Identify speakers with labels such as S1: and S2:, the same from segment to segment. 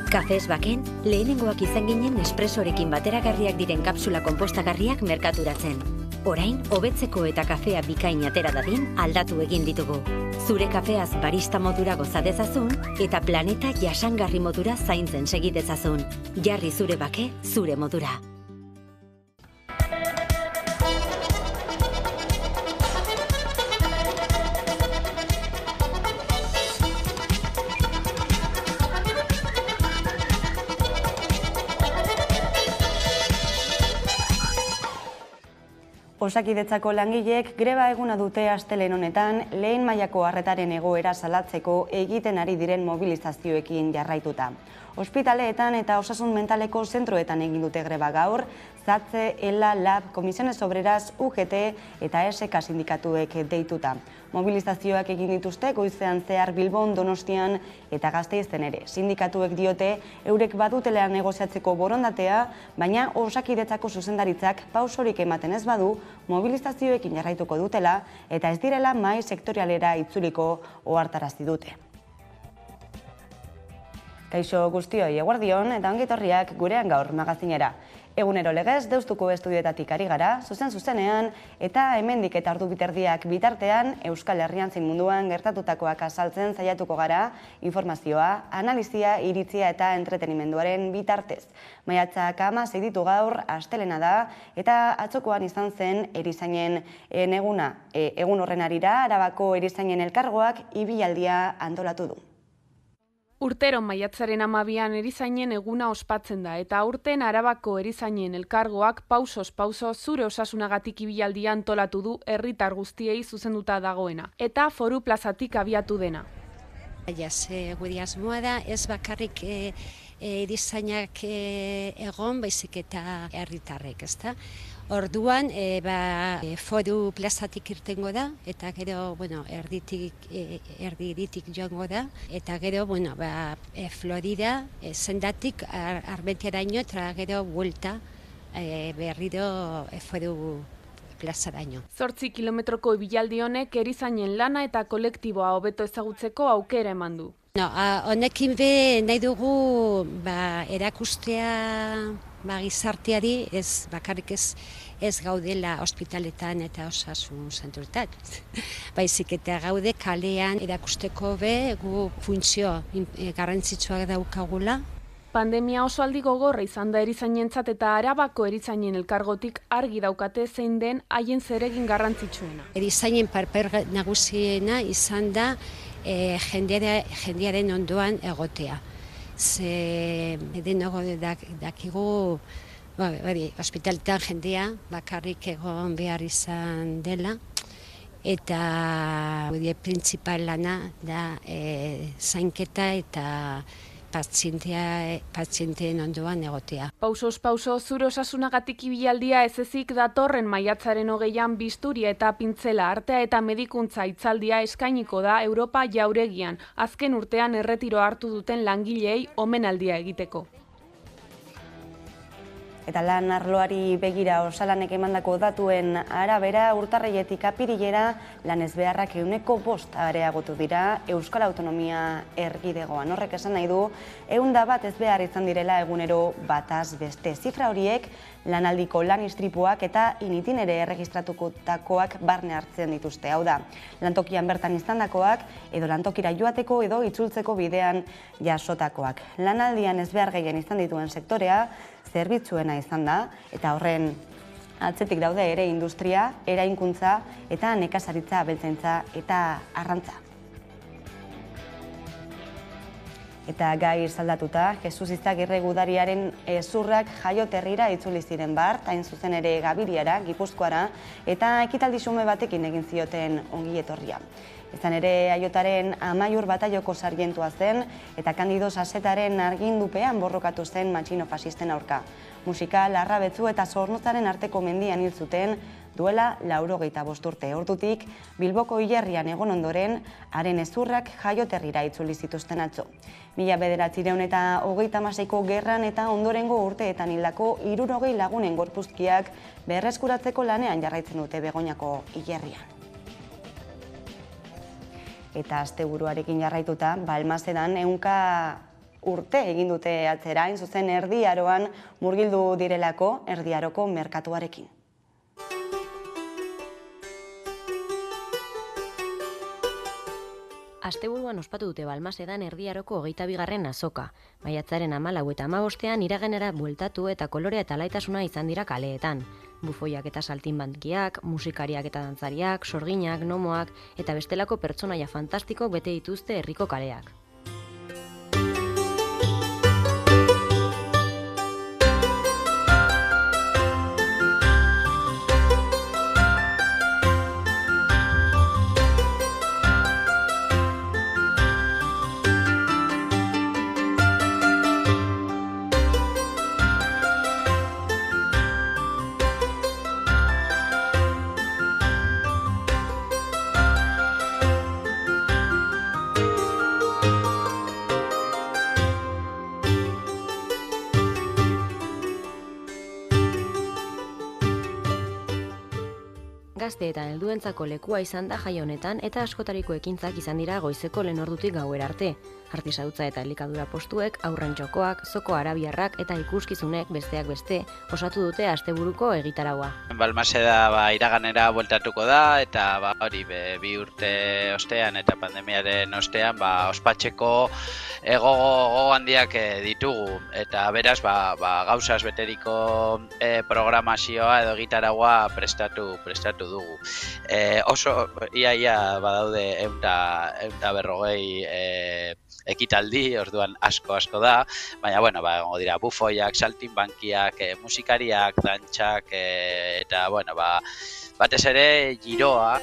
S1: Kafez baken, lehenengoak izan ginen espresorekin bateragarriak diren kapsula konpostagarriak merkaturatzen. Orain, hobetzeko eta kafea bikain atera dadin aldatu egin ditugu. Zure kafeaz barista modura goza dezazun eta planeta jasangarri modura zaintzen segi dezazun. Jarri zure bake, zure modura.
S2: Osakidetzako langileek greba eguna dute astelehen honetan lehen mailako arretaren egoera salatzeko egiten ari diren mobilizazioekin jarraituta. Ospitaleetan eta osasun mentaleko zentroetan egin dute greba gaur, Zatze, ELA, LAB, Comisiones Obreras, UGT eta ESK sindikatuek deituta. Mobilizazioak egin dituzte goizean zehar Bilbon, Donostian eta Gasteizen ere. Sindikatuek diote eurek badutela negoziatzeko borondatea, baina Osakidetzako zuzendaritzak pausorik ematen ez badu, mobilizazioekin jarraituko dutela eta ez direla mahai sektorialera itzuliko ohartarazi dute. Kaixo guztioi, eguerdion eta ongi etorriak gurean gaur magazinera. Egunero legez, Deustuko estudioetatik ari gara, zuzenean eta hemendik eta ordu biterdiak bitartean Euskal Herrian zein munduan gertatutakoak azaltzen saiatuko gara, informazioa, analizia, iritzia eta entretenimenduaren bitartez. Maiatzak 16 ditu gaur, astelena da, eta atzokoan izan zen erizainen eguna. Egun horren harira, Arabako erizainen elkargoak ibilaldia antolatu du.
S3: Urtero maiatzaren 12an erizainen eguna ospatzen da eta aurten Arabako erizainen elkargoak pausoz pauso zure osasunagatik ibilaldia antolatu du herritar guztiei zuzenduta dagoena eta Foru Plazatik abiatu dena.
S4: Gure asmoa da ez bakarrik erizainak egon baizik eta herritarrek, ezta? Orduan, Foru Plazatik irtengo da, eta gero, erdiritik joango da, eta gero, Florida, zendatik Arbentiaraino, eta gero buelta berriro Foru Plazaraino.
S3: 8 kilometroko ibilaldi honek erizainen lana eta kolektiboa hobeto ezagutzeko aukera eman du.
S4: Honekin be nahi dugu erakustea gizarteari, bakarrik ez gaudela ospitaletan eta osasun zentroetan. Baizik eta gaude kalean erakusteko be gu funtzio garrantzitsua daukagula.
S3: Pandemia oso aldi gogorra izan da erizainentzat eta Arabako erizainen elkargotik argi daukate zein den haien zeregin garrantzitsuena.
S4: Erizainen paper nagusiena izan da jendearen ondoan egotea. Ze denok dakigu ospitaletan jendea bakarrik egon behar izan dela eta principal lana da zainketa eta pazienteen ondoan egotea.
S3: Pausoz pauso zure osasunagatik ibilaldia ez ezik datorren maiatzaren 20an bisturia eta pintzela artea eta medikuntza hitzaldia eskainiko da Europa jauregian, azken urtean erretiro hartu duten langileei omenaldia egiteko.
S2: Eta lan arloari begira osalanek emandako datuen arabera, urtarriletik apirilera lan ezbeharrak 5% areagotu dira Euskal Autonomia Erkidegoan. Horrek esan nahi du, 101 ezbehar izan direla egunero bataz beste. Zifra horiek lanaldiko lan istripuak eta initinere erregistratutakoak barne hartzen dituzte. Hau da, lantokian bertan izandakoak edo lantokira joateko edo itzultzeko bidean jasotakoak. Lanaldian ezbehar gehien izan dituen sektorea, zerbitzuena izan da, eta horren atzetik daude ere industria, eraikuntza eta nekazaritza, abeltzaintza eta arrantza. Eta gai saldatuta, Jesus Izagirre gudariaren zurrak jaioterrira itzuli ziren bart, hain zuzen ere Gabiriara, Gipuzkoara, eta ekitaldi xume batekin egin zioten ongi etorria. Izan ere, Aiotaren Amaiur bataioko sargentua zen eta Kandido Sasetaren argindupean borrokatu zen matxino fasisten aurka. Musika, Larrabetzu eta Zornotzaren arteko mendian hil zuten duela 95 urte. Ordutik, Bilboko hilerrian egon ondoren, haren ezurrak jaioterrira itzuli zituzten atzo. 1936ko gerran eta ondorengo urteetan hildako 60 lagunen gorpuzkiak berreskuratzeko lanean jarraitzen dute Begoñako hilerrian. Eta asteburuarekin jarraituta, Balmasedan 100 urte egin dute atzera, hain zuzen Erdi Aroan murgildu direlako Erdi Aroko merkatuarekin.
S5: Asteburuan ospatu dute Balmasedan Erdi Aroko 22. azoka. Maiatzaren 14 eta 15ean iraganera bueltatu eta kolorea eta alaitasuna izan dira kaleetan. Bufoiak eta saltinbankiak, musikariak eta dantzariak, sorginak, nomoak eta bestelako pertsonaia fantastiko bete dituzte herriko kaleak. Gazteetan helduentzako lekua izan da jai honetan eta askotariko ekintzak izan dira goizeko lehen ordutik gauera arte. Artisautza eta elikadura postuek, haurren txokoak, zoko arabiarrak eta ikuskizunek besteak beste osatu dute asteburuko egitaraua.
S6: Balmaseda iraganera bueltatuko da eta hori bi urte ostean eta pandemiaren ostean ospatzeko gogo handiak ditugu eta beraz gauzaz beteriko programazioa edo egitaraua prestatu dugu. Oso ia badaude 150 ekitaldi, orduan asko da, baina egongo dira bufoiak, saltinbankiak, musikariak, dantxak eta batez ere giroa.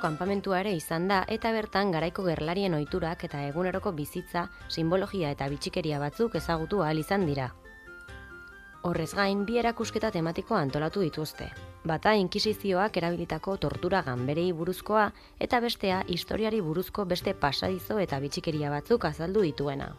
S5: Kanpamentua ere izan da eta bertan garaiko gerlarien ohiturak eta eguneroko bizitza, simbologia eta bitxikeria batzuk ezagutu ahal izan dira. Horrez gain, bi erakusketa tematiko antolatu dituzte. Bata inkisizioak erabilitako tortura ganberei buruzkoa eta bestea historiari buruzko beste pasadizo eta bitxikeria batzuk azaldu dituena.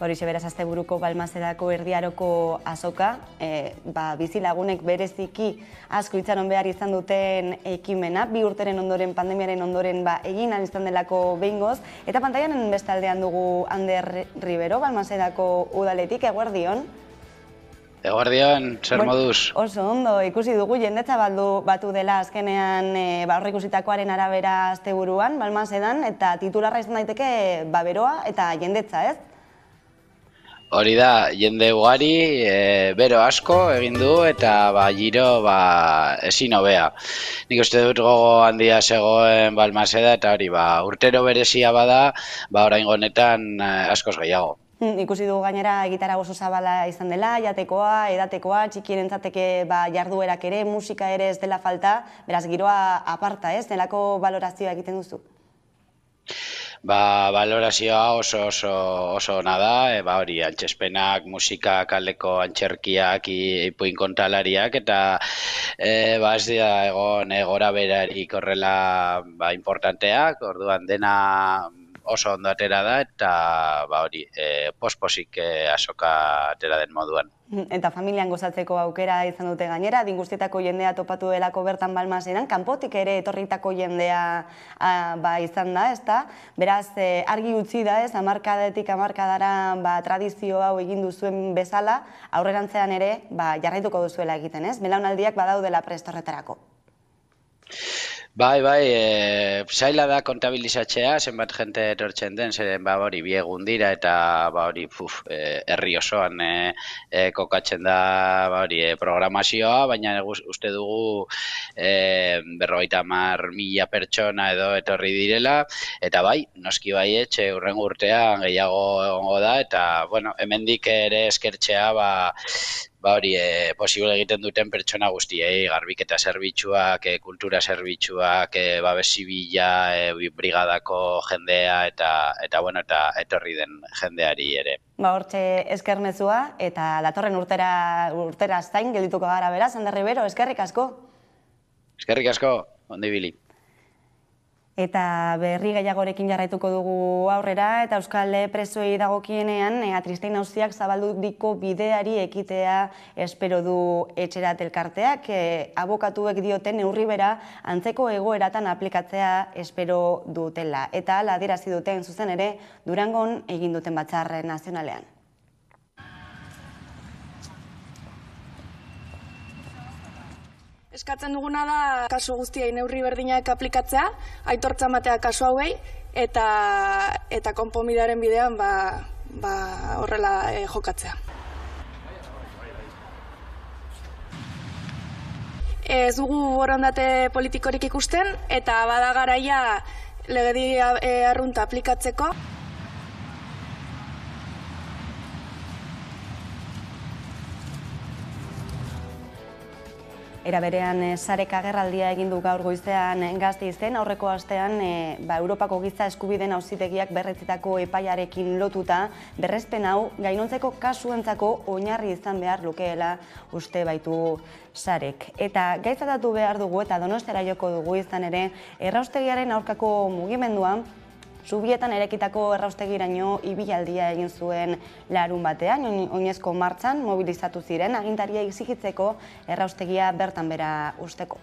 S2: Horixe beraz asteburuko Balmasedako Erdi Aroko azoka, bizilagunek bereziki asko itxaron behar izan duten ekimena, 2 urteren ondoren, pandemiaren ondoren egin ahal izan delako behingoz, eta pantailanen bestaldean dugu Ander Ribero, Balmasedako udaletik, eguerdion.
S6: Eguerdion, zer moduz?
S2: Oso ondo, ikusi dugu jendetza batu dela azkenean horre ikusitakoaren arabera asteburuan, Balmasedan, eta titularra izan daiteke beroa eta jendetza, ez?
S6: Hori da, jende ugari, bero asko egin du eta giro ezin hobea. Nik uste dut gogo handia zegoen Balmaseda eta hori urtero berezia bada, oraingo honetan askoz gehiago.
S2: Ikusi dugu gainera egitara oso zabala izan dela, jatekoa, edatekoa, txikierentzateke jarduerak ere, musika ere ez dela falta, beraz giroa aparta, ez? Nelako balorazioa egiten duzu?
S6: Balorazioa oso ona da, hori, antzespenak, musika, kaleko antzerkiak, ipuin kontalariak, eta ez dira egon gora berarik horrela importanteak, orduan dena oso ondo atera da, eta hori, posposik asoka atera den moduan.
S2: Eta familian gozatzeko aukera izan dute gainera, adin guztietako jendea topatu delako bertan Balmaseran, kanpotik ere etorritako jendea izan da, ezta? Beraz, argi utzi da, ez, hamarkadetik hamarkadara tradizio hau egin duzuen bezala, aurrerantzean ere jarraituko duzuela egiten, ez? Belaunaldiak badaudela prest horretarako.
S6: Bai, zaila da kontabilizatzea, zenbat jente etortzen den, zeren hori bi egun dira eta hori herri osoan kokatzen da programazioa, baina uste dugu 50.000 pertsona edo etorri direla, eta noski baietz hurrengo urtean gehiago egongo da, eta hemendik ere eskertzea posible egiten duten pertsona guztiei, garbiketa zerbitzuak, kultura zerbitzuak, babes zibila, brigadako jendea eta etorri den jendeari ere.
S2: Hortxe eskermezua eta datorren urtera zain geldituko gara beraz, Ander Ribero, eskerrik asko.
S6: Eskerrik asko, ondo ibili.
S2: Eta berri gehiagorekin jarraituko dugu aurrera, eta Euskal presoei dagokienean, Atristein auziak zabalduriko bideari ekitea espero du Etxerat elkarteak. Abokatuek dioten neurri bera antzeko egoeratan aplikatzea espero dutela. Eta hala adierazi duten zuzen ere Durangon egin duten batzar nazionalean.
S7: Eskatzen duguna da kasu guztiei neurri berdinak aplikatzea, aitortza ematea kasu hauei, eta konponbidearen bidean horrela jokatzea. Ez dugu borondate politikorik ikusten, eta bada garaia legedi arrunta aplikatzeko.
S2: Era berean, Sarek agerraldia egin du gaur goizean Gasteizen, aurreko astean Europako Giza Eskubideen Auzitegiak berretzitako epaiarekin lotuta, berrespen hau gainontzeko kasuentzako oinarri izan behar lukeela uste baitu Sarek. Eta gaitzatatu behar dugu eta Donostiara joko dugu izan ere, erraustegiaren aurkako mugimendua, Zubietan erekitako erraustegiraino ibilaldia egin zuen larun batean, oinezko martxan mobilizatu ziren, agintaria exigitzeko erraustegia bertan bera usteko.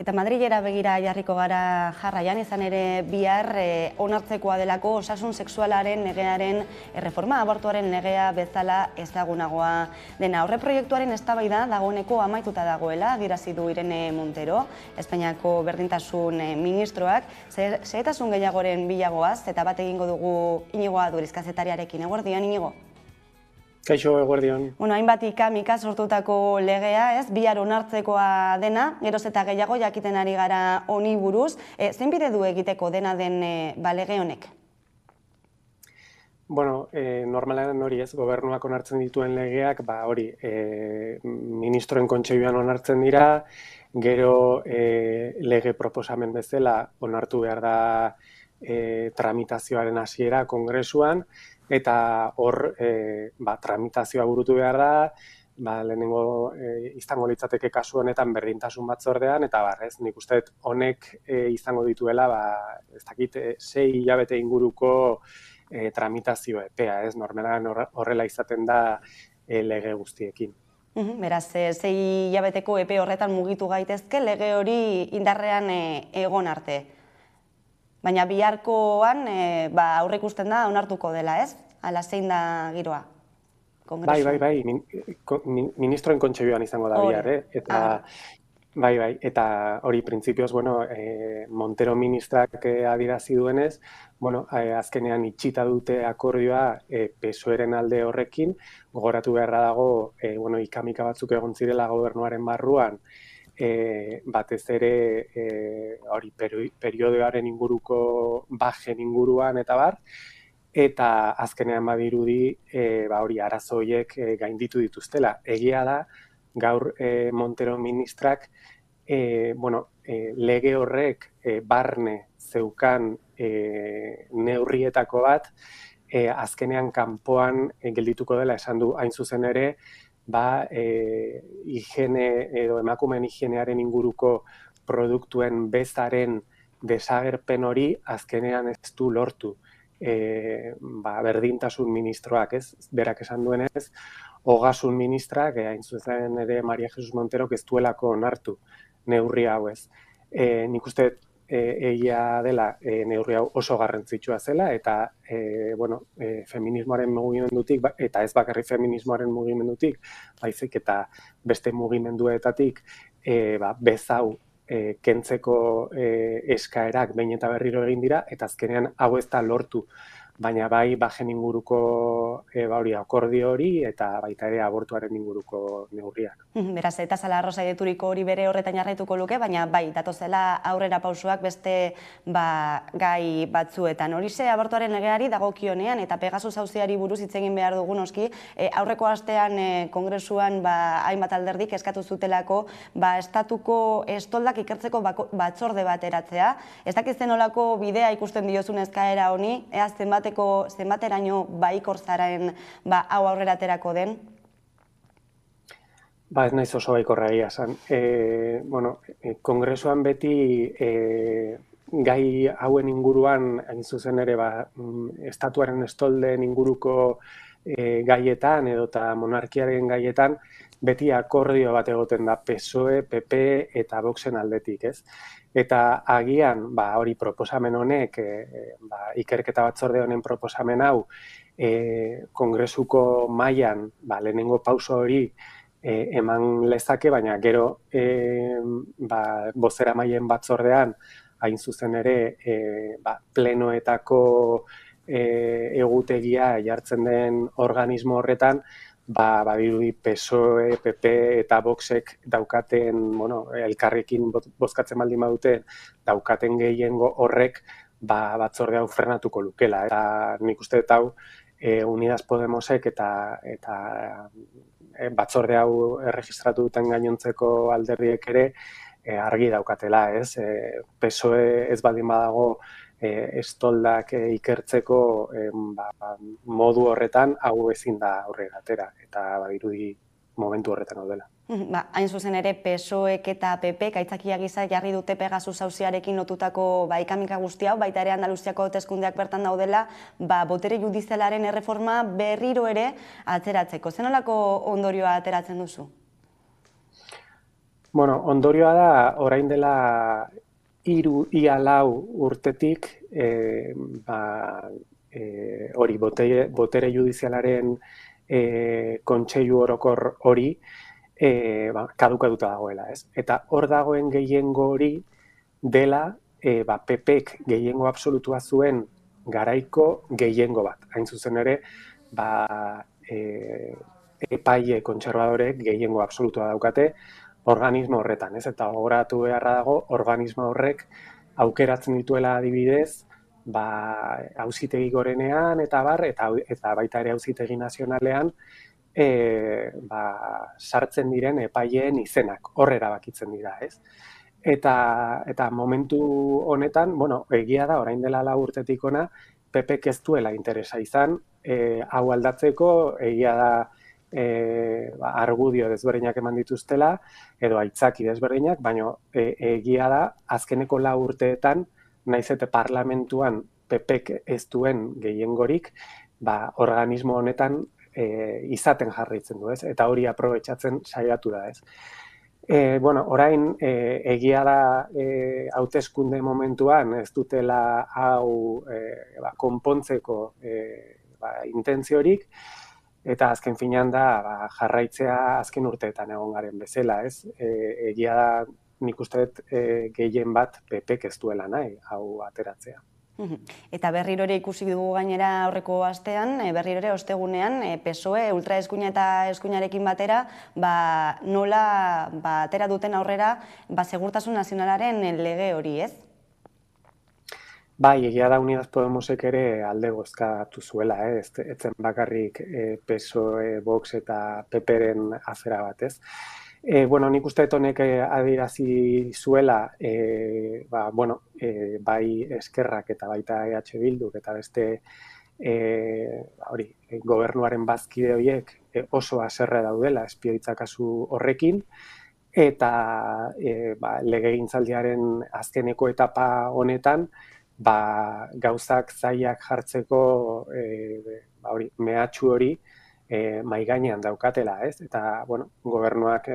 S2: Eta Madrilera begira jarriko gara jarraian, izan ere bihar onartzekoa delako osasun sexualaren legearen erreforma, abortuaren legea bezala ezagunagoa dena. Aurre proiektuaren eztabaida dagoeneko amaituta dagoela, adierazi du Irene Montero, Espainiako berdintasun ministroak, xehetasun gehiagoren bilagoaz, eta bat egingo dugu Inigo Aduriz kazetariarekin. Eguerdion, Inigo?
S8: Kaixo, eguerdion.
S2: Hainbat ika sortutako legea, ez, bihar onartzekoa dena, geroz eta gehiago jakiten ari gara honi buruz. Zein bide du egiteko dena den lege honek?
S8: Normalean hori ez, gobernuak onartzen dituen legeak, ministroen kontseiluan onartzen dira, gero lege proposamen bezala onartu behar da tramitazioaren hasiera kongresuan, eta hor tramitazioa burutu behar da, lehenengo izango litzateke kasu honetan berdintasun batzordean, eta ez, nik uste dut honek izango dituela, ez dakit, 6 hilabete inguruko tramitazio epea, ez, normalan horrela izaten da lege guztiekin.
S2: Beraz, 6 hilabeteko epe horretan mugitu gaitezke lege hori indarrean egon arte. Baina biharkoan aurreikusten da onartuko dela, ez? Ala zein da giroa?
S8: Bai, ministroen kontseiluan izango da bihar, eta eta hori printzipioz, Montero ministrak adierazi duenez, azkenean itxita dute akordioa PSOEren alde horrekin, gogoratu beharra dago, ikamika batzuk egon zirela gobernuaren barruan, batez ere hori periodoaren inguruko bajen inguruan eta bar, eta azkenean badirudi hori arazo horiek gainditu dituztela. Egia da, gaur Montero ministrak lege horrek barne zeukan neurrietako bat, azkenean kanpoan geldituko dela esan du, hain zuzen ere, higiene edo emakumeen higienearen inguruko produktuen bezaren desagerpen hori azkenean ez du lortu. Berdintasun ministroak, ez, berak esan duenez, Ogasun ministrak, hain zuzen ere Maria Jesus Montero, ez duelako onartu neurri hau ez. Nik uste egia dela neurri hau oso garrantzitsua zela, eta feminismoaren mugimendutik, eta ez bakarrik feminismoaren mugimendutik, baizik eta beste mugimenduetatik bezau kentzeko eskaerak behin eta berriro egin dira, eta azkenean hau ez da lortu. Baina bajen inguruko akordio hori eta baita ere abortuaren inguruko neurriak.
S2: Beraz, eta Zala Rosa deturiko hori bere horretan jarraituko luke, baina datozela aurrera pausuak beste gai batzuetan. Horixe abortuaren legeari dagokionean eta Pegasus auziari buruz hitz egin behar dugu noski, aurreko astean kongresuan hainbat alderdik eskatu zutelako estatuko estoldak ikertzeko batzorde bat eratzea. Ez dakitzen olako bidea ikusten diozun eskaera honi, ea zenbateraino baikor zaren hau aurrera aterako den?
S8: Ez naiz oso baikorra egia esan. Kongresuan beti gai hauen inguruan, hain zuzen ere, estatuaren estolden inguruko gaietan edota monarkiaren gaietan, beti akordio bat egoten da PSOE, PP eta Voxen aldetik, ez? Eta agian, hori proposamen honek, ikerketa batzorde honen proposamen hau, kongresuko mailan lehenengo pauso hori eman lezake, baina gero bozeramaileen batzordean, hain zuzen ere, plenoetako egutegia jartzen den organismo horretan, badirudi PSOE, PP eta Voxek daukaten, elkarrekin bozkatzen baldin badute, daukaten gehiengo horrek batzorde hau frenatuko lukela. Eta nik uste dut hau, Unidas Podemosek eta batzorde hau erregistratu duten gainontzeko alderdiek ere argi daukatela, ez? PSOE ez baldin badago estoldak ikertzeko modu horretan hau ezin da aurrera atera, eta badirudi momentu horretan daudela.
S2: Hain zuzen ere, PSOEk eta PPek aitzakia gisa jarri dute Pegasus auziarekin lotutako ikamika guzti hau, baita ere Andaluziako hauteskundeak bertan daudela, botere judizialaren erreforma berriro ere atzeratzeko. Zenolako ondorioa ateratzen duzu?
S8: Ondorioa da, orain dela 3-4 urtetik, hori botere judizialaren kontseilu orokor hori kadukatuta dagoela, ez? Eta hor dagoen gehiengo hori dela PPek gehiengo absolutua zuen garaiko gehiengo bat. Hain zuzen ere, epaile kontserbadorek gehiengo absolutua daukate organismo horretan, ez? Eta gogoratu beharra dago, organismo horrek aukeratzen dituela adibidez, auzitegi gorenean eta baita ere auzitegi nazionalean sartzen diren epaileen izenak, hor erabakitzen dira, ez? Eta momentu honetan, egia da, orain dela 4 urtetik ona, PPek ez duela interesa izan, hau aldatzeko, egia da argudio desberdinak eman dituztela, edo aitzaki desberdinak, baina egia da, azkeneko 4 urteetan, naiz eta parlamentuan PPk ez duen gehiengorik, organismo honetan izaten jarraitzen du, ez? Eta hori aprobetxatzen saiatu da, ez? Orain, egia da hauteskunde momentuan ez dutela hau konpontzeko intentziorik, eta azken finean da jarraitzea azken urteetan egon garen bezala, ez? Egia da nik uste dut gehien bat PPk ez duela nahi hau ateratzea.
S2: Eta berriro ere ikusi dugu gainera aurreko astean, berriro ere ostegunean, PSOE ultraeskuina eta eskuinarekin batera, nola atera duten aurrera Segurtasun Nazionalaren lege hori, ez?
S8: Bai, egia da Unidas Podemosek ere alde bozkatu zuela, ez zen bakarrik PSOE, Vox eta PPren afera bat, ez? Nik uste dut honek adierazi zuela, bai eskerrak eta baita EH Bilduk eta beste gobernuaren bazkide horiek oso haserre daudela espioitza kasu horrekin, eta legegintzaldiaren azkeneko etapa honetan, gauzak zailak jartzeko mehatxu hori mahai gainean daukatela, ez? Eta, gobernuak,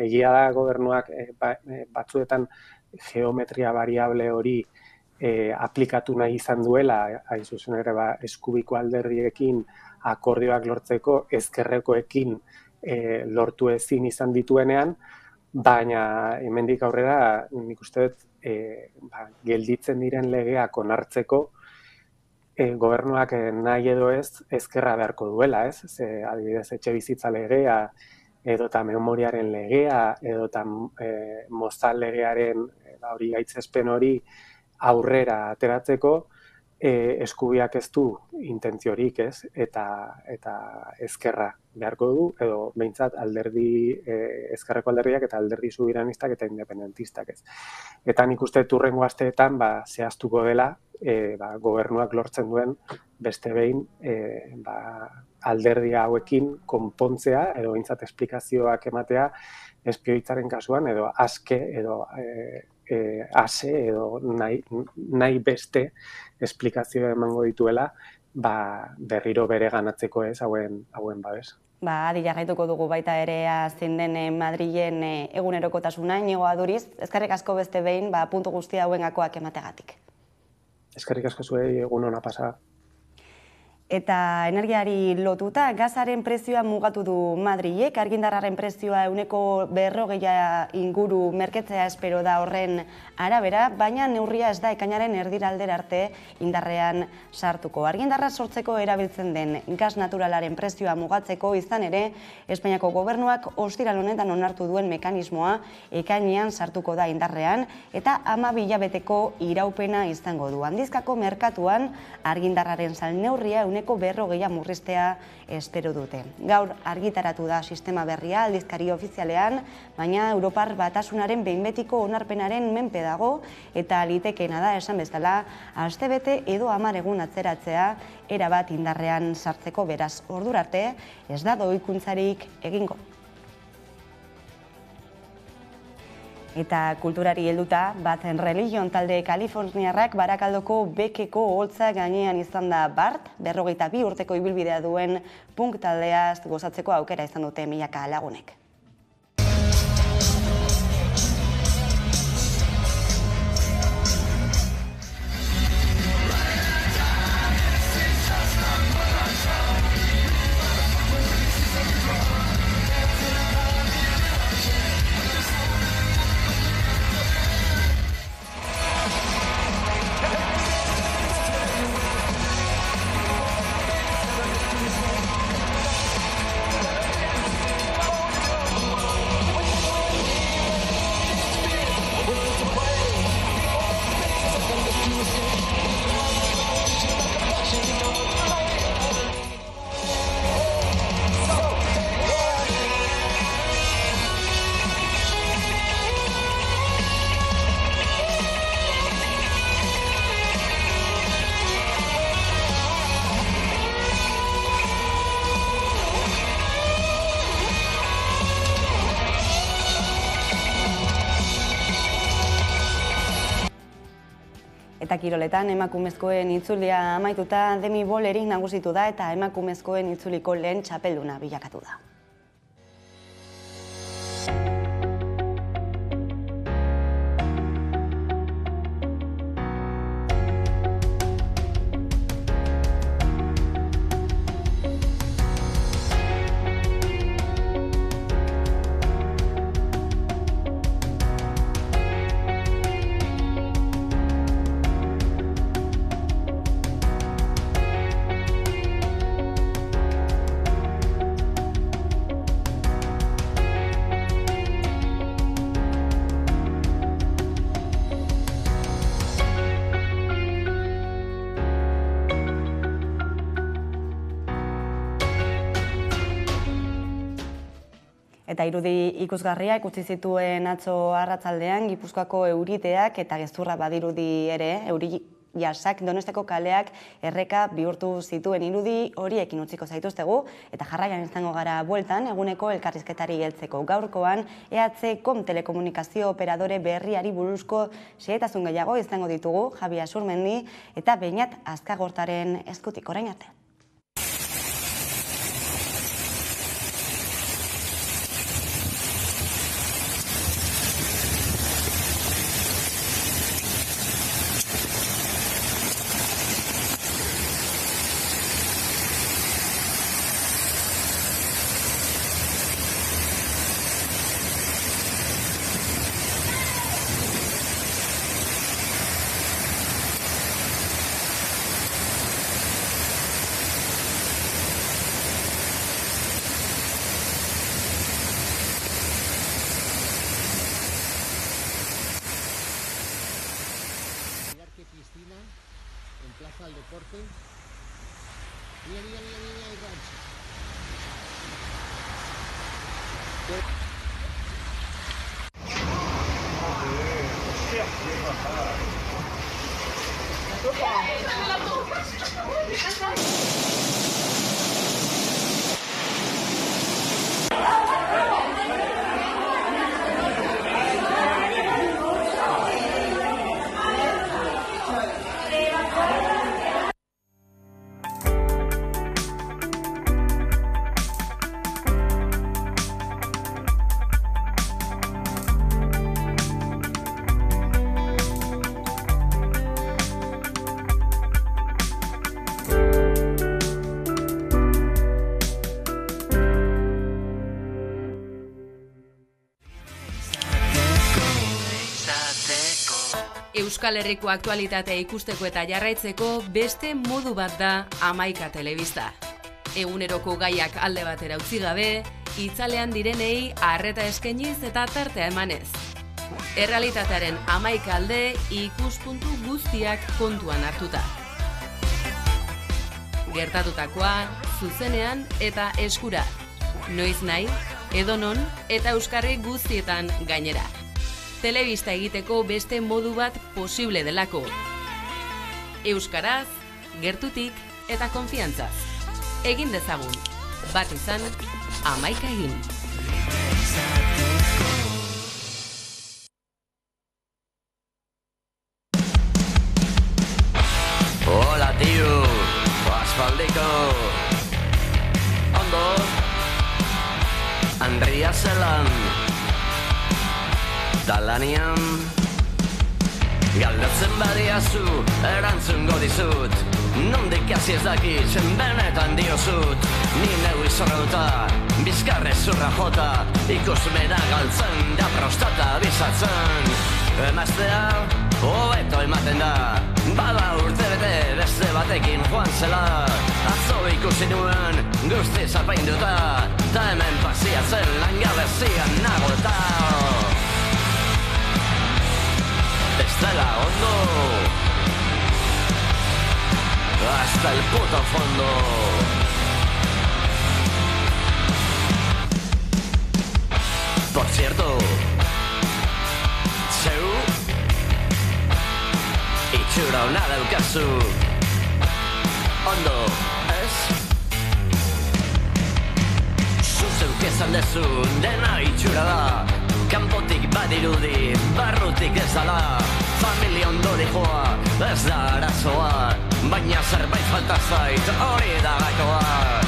S8: egia da gobernuak batzuetan geometria variable hori aplikatu nahi izan duela, hain zuzen ere eskubiko alderdiekin akordioak lortzeko ezkerrekoekin lortu ezin izan dituenean, baina hemendik aurrera nik uste dut gelditzen diren legeak onartzeko gobernuak nahi edo ez ezkerra beharko duela, ez? Adibidez, etxebizitza legea, edota memoriaren legea, edota mozal legearen hori gaitzespen hori aurrera ateratzeko, eskubiak ez du intentziorik, ez? Eta ezkerra beharko du, edo behintzat ezkerreko alderdiak eta alderdi subiranistak eta independentistak, ez? Eta nik uste hurrengo asteetan zehaztuko dela gobernuak lortzen duen beste behin alderdi hauekin konpontzea edo behintzat esplikazioak ematea espioitzaren kasuan edo aske edo ase edo nahi beste esplikazioa emango dituela berriro bere ganatzeko ez hauen babes.
S2: Adi jarraituko dugu baita ere zein den Madrilen egunerokotasuna, Iñigo Aduriz, eskerrik asko beste behin puntu guzti hauen gakoak emategatik.
S8: Eskerrik asko zuei, egun ona pasa.
S2: Eta energiari lotuta, gazaren prezioa mugatu du Madrilek, argindarraren prezioa 40% inguru merketzea espero da horren arabera, baina neurria ez da ekainaren erdiraldera arte indarrean sartuko. Argindarra sortzeko erabiltzen den gas naturalaren prezioa mugatzeko izan ere, Espainiako gobernuak ostiral honetan onartu duen mekanismoa ekainean sartuko da indarrean, eta 12 hilabeteko iraupena izango du. Handizkako merkatuan argindarraren salneurria 40% murriztea espero dute. Gaur argitaratu da sistema berria aldizkari ofizialean, baina Europar Batasunaren behin betiko onarpenaren menpe dago eta litekeena da esan bezala astebete edo 10 egun atzeratzea erabat indarrean sartzeko, beraz ordurarte ez da doikuntzarik egingo. Eta kulturari helduta, Batzen Religion talde Kaliforniarrak Barakaldoko Bekeko holtza gainean izan da bart, 42 urteko ibilbidea duen punk taldeaz gozatzeko aukera izan dute milaka lagunek. kiroletan emakumezkoen itzulia amaituta Demi Bolerik nagusitu da eta emakumezkoen itzuliko lehen txapelduna bilakatu da. Eta irudi ikusgarria ikusi zituen atzo arratzaldean Gipuzkoako euriteak eta gezurra badirudi ere, euri jasak Donostiako kaleak erreka bihurtu zituen irudi horiekin utziko zaituztegu eta jarraian izango gara bueltan eguneko elkarrizketari heltzeko. Gaurkoan EH-com telekomunikazio operadore berriari buruzko xehetasun gehiago izango ditugu Javi Asurmendi eta Beñat Azkagortaren eskutik orain arte.
S9: Al deporte. Mira, el rancho.
S10: Euskal Herriko aktualitatea ikusteko eta jarraitzeko beste modu bat da Hamaika Telebista. Eguneroko gaiak alde batera utzi gabe, itzalean direnei arreta eskainiz eta tartea emanez. Errealitatearen 11 alde ikuspuntu guztiak kontuan hartuta. Gertatutakoa, zuzenean eta eskura. Noiz nahi, edonon eta euskarri guztietan gainera. Telebista egiteko beste modu bat posible delako. Euskaraz, gertutik eta konfiantzaz. Egin dezagun, bat izan, 11 egin.
S11: Hola, tío, asfaldiko. Ondo, Andria zelan. Talanian galdatzen badiazu, erantzungo dizut. Nondik hasi ez dakit, benetan diozut. Ni neu izorrauta, bizkarre zurra jota. Ikusmena galtzen, da prostata bizatzen. Emaztea, hobeto ematen da. Bada urte bete beste batekin joan zela. Atzo ikusi nuen, guzti zapainduta. Ta hemen pasiatzen langabezian nagota. Ez dela ondo, hasta el puto fondo. Por cierto, zeu itxura ona daukazu. Ondo, ez? Zuzeuk esan dezu, dena itxura da. Kanpotik badirudi, barrutik ez dala. familia ondo dijoa, ez da arazoa, baina zerbait falta zait, hori da gakoa.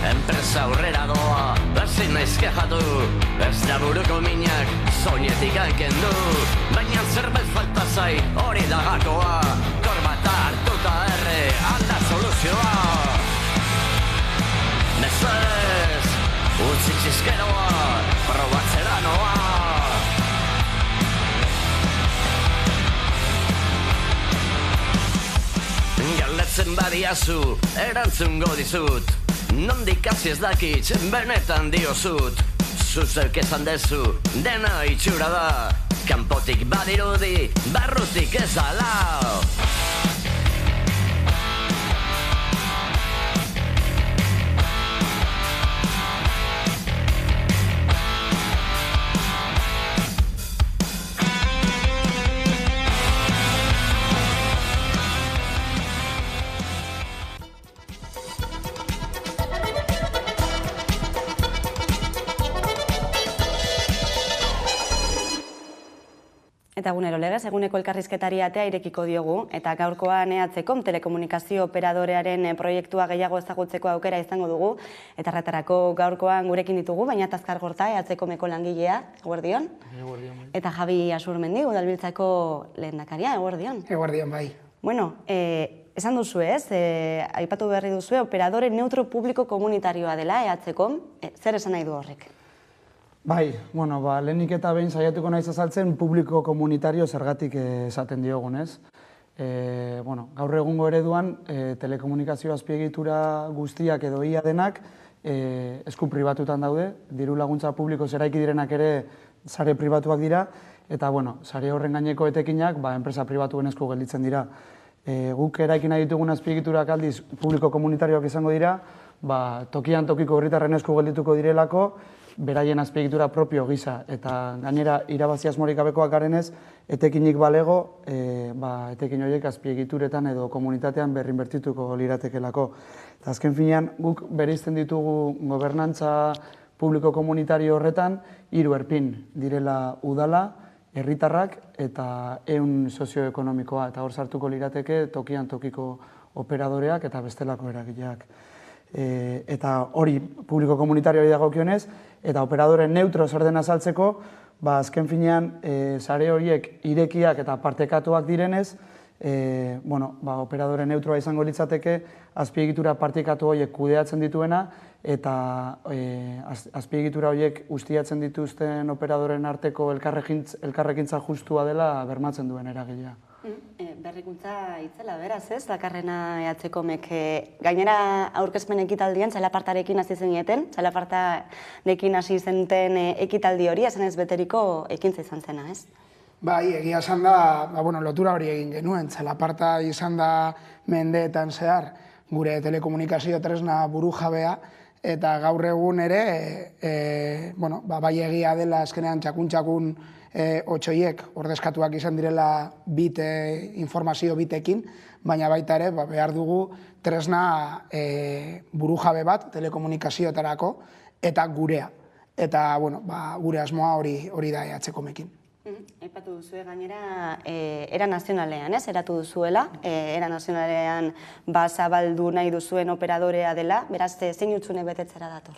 S11: Enpresa aurrera doa, ezin naiz kexatu, ez da buruko minak, soinetik hankendu, baina zerbait falta zait, hori da gakoa. Korbata hartuta erre, alda soluzioa. Mesedez, utzi txiskeroa, probatzera noa. Galdetzen badiazu, erantzungo dizut, nondik hasi ez dakit, benetan diozut. Zuzeuk esan dezu, dena itxura da, kanpotik badirudi, barrutik ez ala.
S2: Eta egunero legez, eguneko elkarrizketari atea irekiko diogu, eta gaurkoan EHCom telekomunikazio operadorearen proiektua gehiago ezagutzeko aukera izango dugu, eta horretarako gaurkoan gurekin ditugu, baina Azkar Gorta, EHComeko langilea, eguerdion.
S12: Eguerdion, bai.
S2: Eta Javi Asurmendi, udalbiltzako lehendakaria, eguerdion.
S12: Eguerdion, bai.
S2: Bueno, esan duzu ez, aipatu berri duzu, operadore neutro publiko komunitarioa dela EHCom, zer esan nahi du horrek?
S12: Bai, bueno, lehenik eta behin saiatuko naiz azaltzen publiko komunitario zergatik esaten diogun, ez? Gaur egungo ereduan, telekomunikazio azpiegitura guztiak edo ia denak esku pribatutan daude, diru laguntza publiko zeraiki direnak ere sare pribatuak dira, eta, sare horren gaineko etekinak, enpresa pribatuen esku gelditzen dira. Guk eraiki nahi ditugun azpiegiturak aldiz publiko komunitarioak izango dira, tokian tokiko herritarren esku geldituko direlako, beraien azpiegitura propio gisa, eta gainera irabazi asmorik gabekoak garenez, etekinik balego, etekin horiek azpiegituretan edo komunitatean berrinbertituko liratekelako. Eta azken finean, guk bereizten ditugu gobernantza publiko komunitario horretan, 3 erpin direla udala, herritarrak eta ehun sozioekonomikoa, eta hor sartuko lirateke tokian tokiko operadoreak eta bestelako eragileak. Eta hori publiko komunitarioari dagokionez, eta operadore neutro zer den azaltzeko, azken finean sare horiek irekiak eta partekatuak direnez, operadore neutroa izango litzateke azpiegitura partekatu horiek kudeatzen dituena, eta azpiegitura horiek ustiatzen dituzten operadoren arteko elkarrekintza justua dela bermatzen duen eragilea.
S2: Berrikuntza itzela, beraz, ez? Dakarrena EHComek gainera aurkezpen ekitaldian txalapartarekin hasi zineten, txalapartarekin hasi zenten ekitaldi hori, esan ez beteriko ekintza izan zena, ez?
S13: Bai, egia esan da, lotura hori egin genuen, txalaparta izan da mendeetan zehar gure telekomunikazio tresna burujabea, eta gaur egun ere, bai egia dela azkenean txakun otxoiek ordezkatuak izan direla informazio bitekin, baina baita ere behar dugu tresna burujabe bat telekomunikazioetarako eta gurea. Eta gure asmoa hori da EHComekin.
S2: Aipatu duzue gainera era nazionalean, ez? Eratu duzuela, era nazionalean zabaldu nahi duzuen operadorea dela, beraz zein hutsune betetzera dator?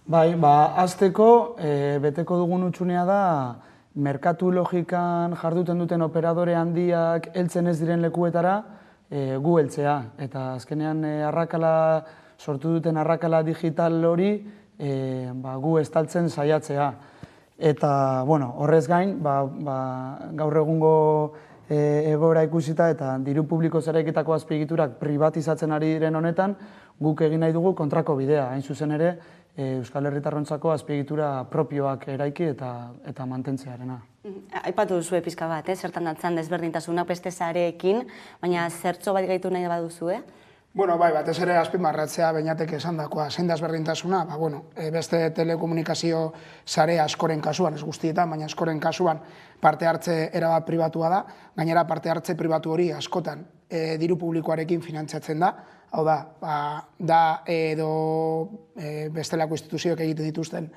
S12: Bai, hasteko beteko dugun hutsunea da merkatu logikan jarduten duten operadore handiak heltzen ez diren lekuetara gu heltzea. Eta azkenean sortu duten arrakala digital hori gu estaltzen saiatzea. Eta horrez gain, gaur egungo egoera ikusita eta diru publiko zeraiketako azpiegiturak privatizatzen ari diren honetan, guk egin nahi dugu kontrako bidea. Hain zuzen ere, Euskal Herritarrontzako azpiegitura propioak eraiki eta mantentzearena.
S2: Aipatu duzu pixka bat, zertan datzan desberdintasuna beste sareekin, baina zertxo bat gaitu nahi baduzue?
S13: Bai, batez ere azpimarratzea bainateke esan dakoa, zein da ezberdintasuna, beste telekomunikazio sare askoren kasuan, ez guztietan, baina askoren kasuan parte hartze erabat pribatua da, gainera parte hartze pribatu hori askotan diru publikoarekin finantzatzen da, hau da edo bestelako instituzioek egiten dituzten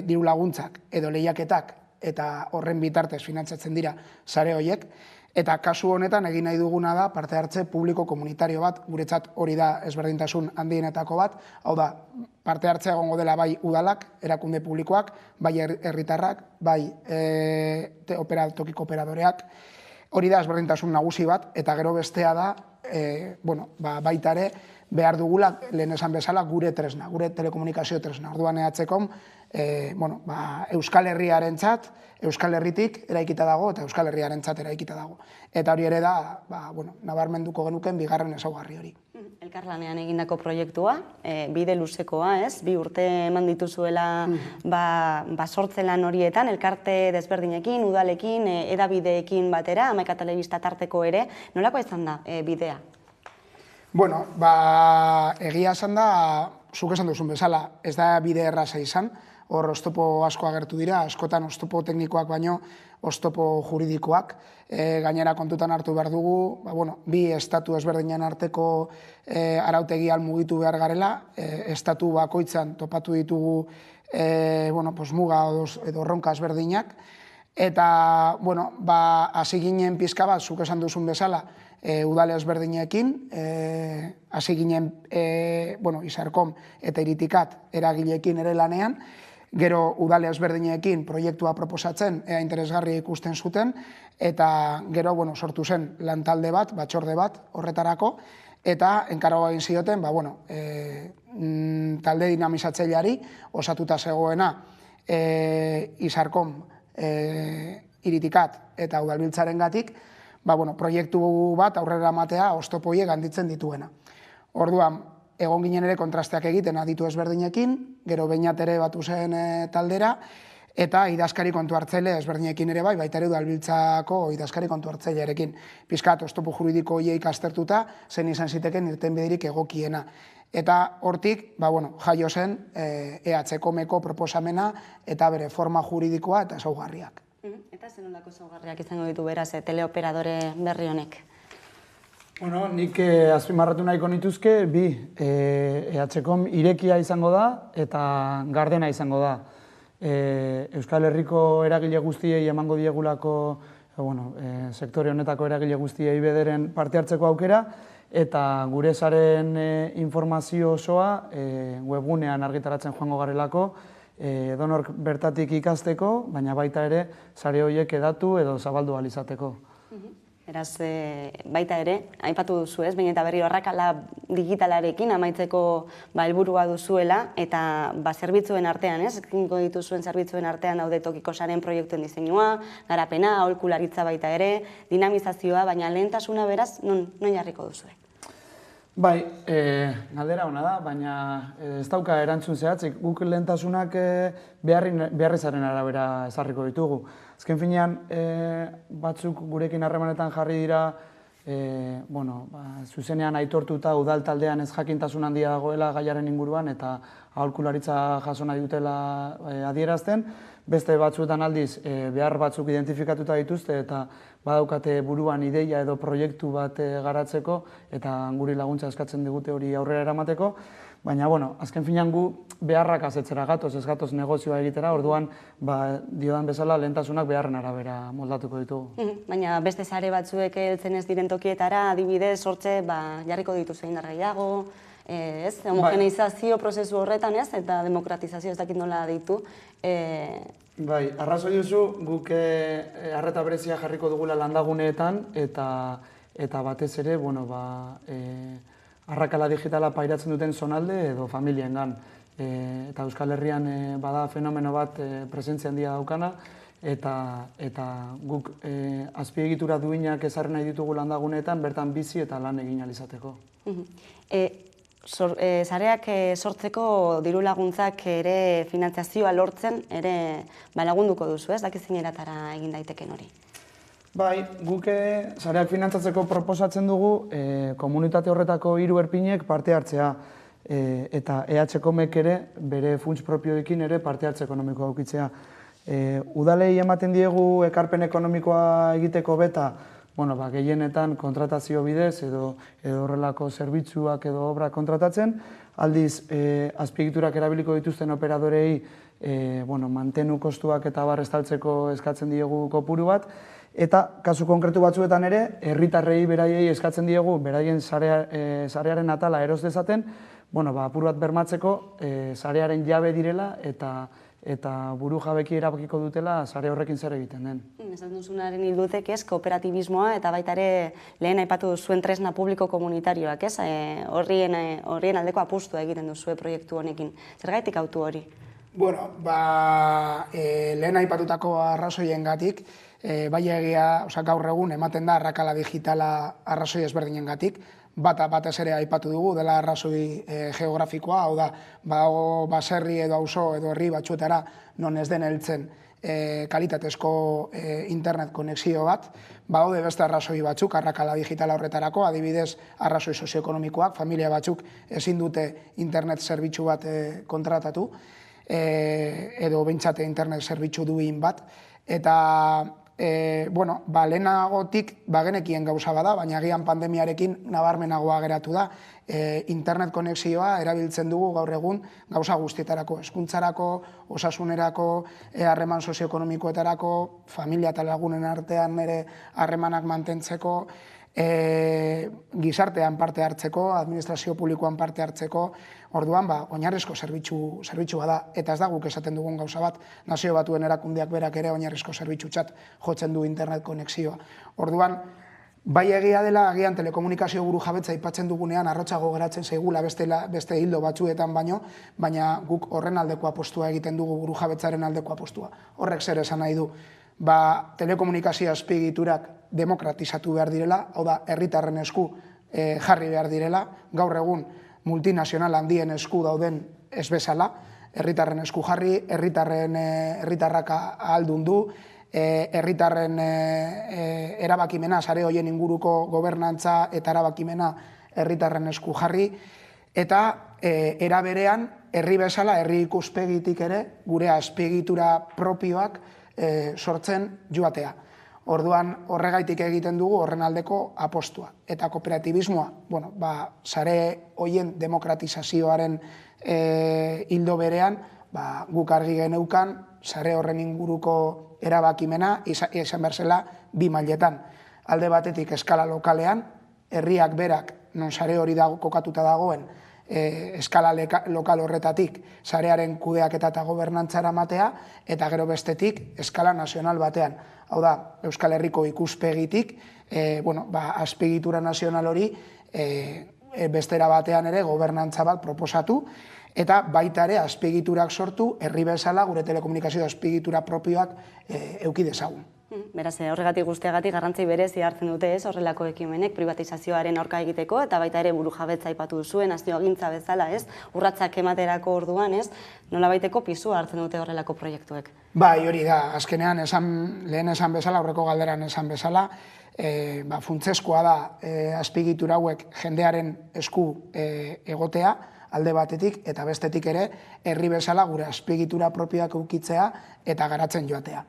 S13: diru laguntzak edo lehiaketak eta horren bitartez finantzatzen dira sare horiek, eta kasu honetan egin nahi duguna da parte hartze publiko komunitario bat, guretzat hori da ezberdintasun handienetako bat, hau da, parte hartzea egongo dela bai udalak, erakunde publikoak, bai herritarrak, bai tokiko operadoreak, hori da ezberdintasun nagusi bat, eta gero bestea da, baita ere, behar dugula, lehen esan bezala, gure tresna, gure telekomunikazio tresna. Orduan EHkom, Euskal Herriarentzat, Euskal Herritik eraikita dago, eta Euskal Herriarentzat eraikita dago. Eta hori ere da, nabarmenduko genuken bigarren ezaugarri hori.
S2: Elkarlanean egindako proiektua, bide luzekoa, ez? 2 urte eman dituzuela sortze lan horietan, elkarte desberdinekin, udalekin, edabideekin batera, Hamaika Telebista tarteko ere. Nolako izan da bidea?
S13: Bueno, egia esan da, zuk esan duzun bezala, ez da bide erraza izan, hor oztopo asko agertu dira, askotan oztopo teknikoak baino, oztopo juridikoak, gainera kontutan hartu behar dugu, bi estatu ezberdinen arteko arautegia mugitu behar garela, estatu bakoitzan topatu ditugu muga edo erronka ezberdinak, eta hasi ginen pizka bat, zuk esan duzun bezala, udale ezberdinekin, hasi ginen Izarkom eta Iritikat eragileekin ere lanean, gero udale ezberdinekin proiektua proposatzen, ea interesgarri ikusten zuten, eta gero sortu zen lantalde bat, batzorde bat horretarako, eta enkargo egin zioten, talde dinamizatzaileari osatuta zegoena Izarkom, Iritikat eta udalbiltzarengatik, proiektu bat aurrera matea oztopoiek handitzen dituena. Orduan, egon ginen ere kontrasteak egiten aditu ezberdinekin, gero Beñat ere batu zen taldera, eta idazkari kontu hartzaile ezberdinekin ere baita ere udalbiltzako idazkari kontu hartzailearekin. Pizkat, oztopo juridiko horiek aztertuta, zen izan ziteken irtenbiderik egokiena. Eta hortik, jaio zen EHkomeko proposamena eta bere forma juridikoa eta ezaugarriak.
S2: Eta zenolako ezaugarriak izango ditu beraz teleoperadore berri honek?
S12: Nik azpimarratu nahiko nituzke, EHkom irekia izango da eta gardena izango da. Euskal Herriko eragile guztiei emango diegulako, sektore honetako eragile guztiei bederen parte hartzeko aukera, eta gure saren informazio osoa webgunean argitaratzen joango garelako, edonork bertatik ikasteko, baina baita ere sare horiek edatu edo zabaldu ahal izateko.
S2: Beraz, baita ere, aipatu duzu ez, baina eta berri arrakala digitalarekin amaitzeko helburua duzuela, eta zerbitzuen artean, ez, ekingo dituzuen zerbitzuen artean daude tokiko saren proiektuen diseinua, garapena, aholkularitza baita ere, dinamizazioa, baina lehentasuna beraz, non jarriko duzue?
S12: Bai, galdera hona da, baina ez dauka erantzun zehatzik. Guk lehentasunak beharrizaren arabera ezarriko ditugu. Azken finean, batzuk gurekin harremanetan jarri dira, zuzenean aitortuta udal taldean ez jakintasun handia dagoela gaiaren inguruan eta aholkularitza jaso nahi dutela adierazten. Beste batzuetan aldiz behar batzuk identifikatuta dituzte eta badaukate buruan ideia edo proiektu bat garatzeko eta guri laguntza eskatzen digute hori aurrera eramateko. Baina, azken finean gu beharrak azetzera gatoz, ez gatoz negozioa egitera, orduan, diodan bezala, lehentasunak beharren arabera moldatuko ditugu.
S2: Baina beste sare batzuek heltzen ez diren tokietara, adibidez, sortze, jarriko dituzu indar gehiago, homogeneizazio prozesu horretan ez, eta demokratizazio ez dakit nola ditu.
S12: Bai, arrazoi duzu, guk arreta berezia jarriko dugula landaguneetan, eta batez ere, arrakala digitala pairatzen duten zonalde edo familiengan. Eta Euskal Herrian bada fenomeno bat presentzia handia daukana, eta guk azpiegitura duinak ezarri nahi ditugu landaguneetan, bertan bizi eta lan egin ahal izateko.
S2: Sareak sortzeko diru laguntzak ere finantzazioa lortzen ere lagunduko duzu, ez? Dakizin eratara egin daiteken hori.
S12: Bai, guk sareak finantzatzeko proposatzen dugu komunitate horretako 3 erpinek parte hartzea eta EHkomek ere bere funts propioekin ere parte hartze ekonomikoa aukitzea. Udalei ematen diegu ekarpen ekonomikoa egiteko beta, gehienetan kontratazio bidez edo horrelako zerbitzuak edo obrak kontratatzen, aldiz azpiegiturak erabiliko dituzten operadorei mantenu kostuak eta abar estaltzeko eskatzen diegu kopuru bat, eta kasu konkretu batzuetan ere, herritarrei beraiei eskatzen diegu, beraien sarearen atala eros dezaten, apur bat bermatzeko sarearen jabe direla eta buru jabeki erabakiko dutela sare horrekin zer egiten den.
S2: Esan duzunaren hildutek ez, kooperatibismoa eta baita ere lehen aipatu zuen tresna publiko komunitarioak ez, horrien aldeko apustua egiten duzue proiektu honekin. Zergaitik autu hori?
S13: Bueno, lehen aipatutako arrazoiengatik, bai egia, gaur egun ematen da arrakala digitala arrazoi ezberdinengatik, batez ere aipatu dugu, dela arrazoi geografikoa, hau da, baserri edo auzo edo herri batzuetara non ez den heltzen kalitatezko internet konexio bat, badaude beste arrazoi batzuk, arrakala digitala horretarako, adibidez arrazoi sozioekonomikoak, familia batzuk ezin dute internet zerbitzu bat kontratatu, edo behintzate internet zerbitzu duin bat, eta lehenagotik genekien gauza bada, baina agian pandemiarekin nabarmenagoa geratu da. Internet konexioa erabiltzen dugu gaur egun gauza guztietarako, hezkuntzarako, osasunerako, harreman sozioekonomikoetarako, familia eta lagunen artean ere harremanak mantentzeko, gizartean parte hartzeko, administrazio publikoan parte hartzeko, orduan, oinarrizko zerbitzua da, eta ez da guk esaten dugun gauza bat, Nazio Batuen erakundeak berak ere oinarrizko zerbitzutxat jotzen du internet konexioa. Orduan, bai egia dela, agian telekomunikazio buru jabetza aipatzen dugunean, arrotzago geratzen zaigula beste hildo batzuetan baino, baina guk horren aldeko apostua egiten dugu buru jabetzaren aldeko apostua. Horrek zer esan nahi du, telekomunikazio azpiegiturak demokratizatu behar direla, hau da, herritarren esku jarri behar direla, gaur egun multinazional handien esku dauden ez bezala, herritarren esku jarri, herritarrak ahaldun du, herritarren erabakimena, sare hoien inguruko gobernantza eta erabakimena herritarren esku jarri, eta era berean, herri bezala, herri ikuspegitik ere, gure azpiegitura propioak sortzen joatea. Orduan horregaitik egiten dugu horren aldeko apostua. Eta kooperatibismoa, sare hoien demokratizazioaren hildo berean, guk argi geneukan, sare horren inguruko erabakimena izan berzela bi mailetan. Alde batetik eskala lokalean, herriak berak, non sare hori kokatuta dagoen, eskala lokal horretatik sarearen kudeaketa eta gobernantzara matea, eta gero bestetik eskala nazional batean. Hau da, Euskal Herriko ikuspegitik, azpiegitura nazional hori bestera batean ere gobernantza bat proposatu, eta baita ere azpiegiturak sortu, herri bezala gure telekomunikazio azpiegitura propioak eduki dezagun.
S2: Beraz, horregatik guztiagatik garrantzi berezi hartzen dute ez, horrelako ekimenek privatizazioaren aurka egiteko, eta baita ere buru jabetza aipatu zuen, azpiegintza bezala ez, urratsak ematerako orduan ez, nolabaiteko pisua hartzen dute horrelako proiektuek.
S13: Bai, hori da, azkenean lehen esan bezala, aurreko galderan esan bezala, funtsezkoa da azpiegitura hauek jendearen esku egotea, alde batetik, eta bestetik ere, herri bezala gure azpiegitura propioak eukitzea eta garatzen joatea.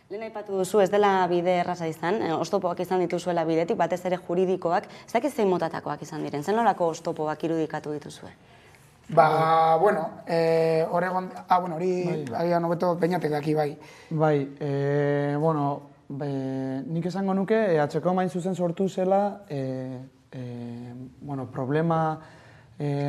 S2: Lehen aipatu duzu, ez dela bide erraza izan, oztopoak izan dituzuela bidetik, batez ere juridikoak, ez dakit zein motatakoak izan diren, zen nolako oztopoak irudikatu dituzue?
S13: Hori, agian hobeto Beñatek daki, bai.
S12: Bai, nik esango nuke, atzeko main zuzen sortu zela, problema,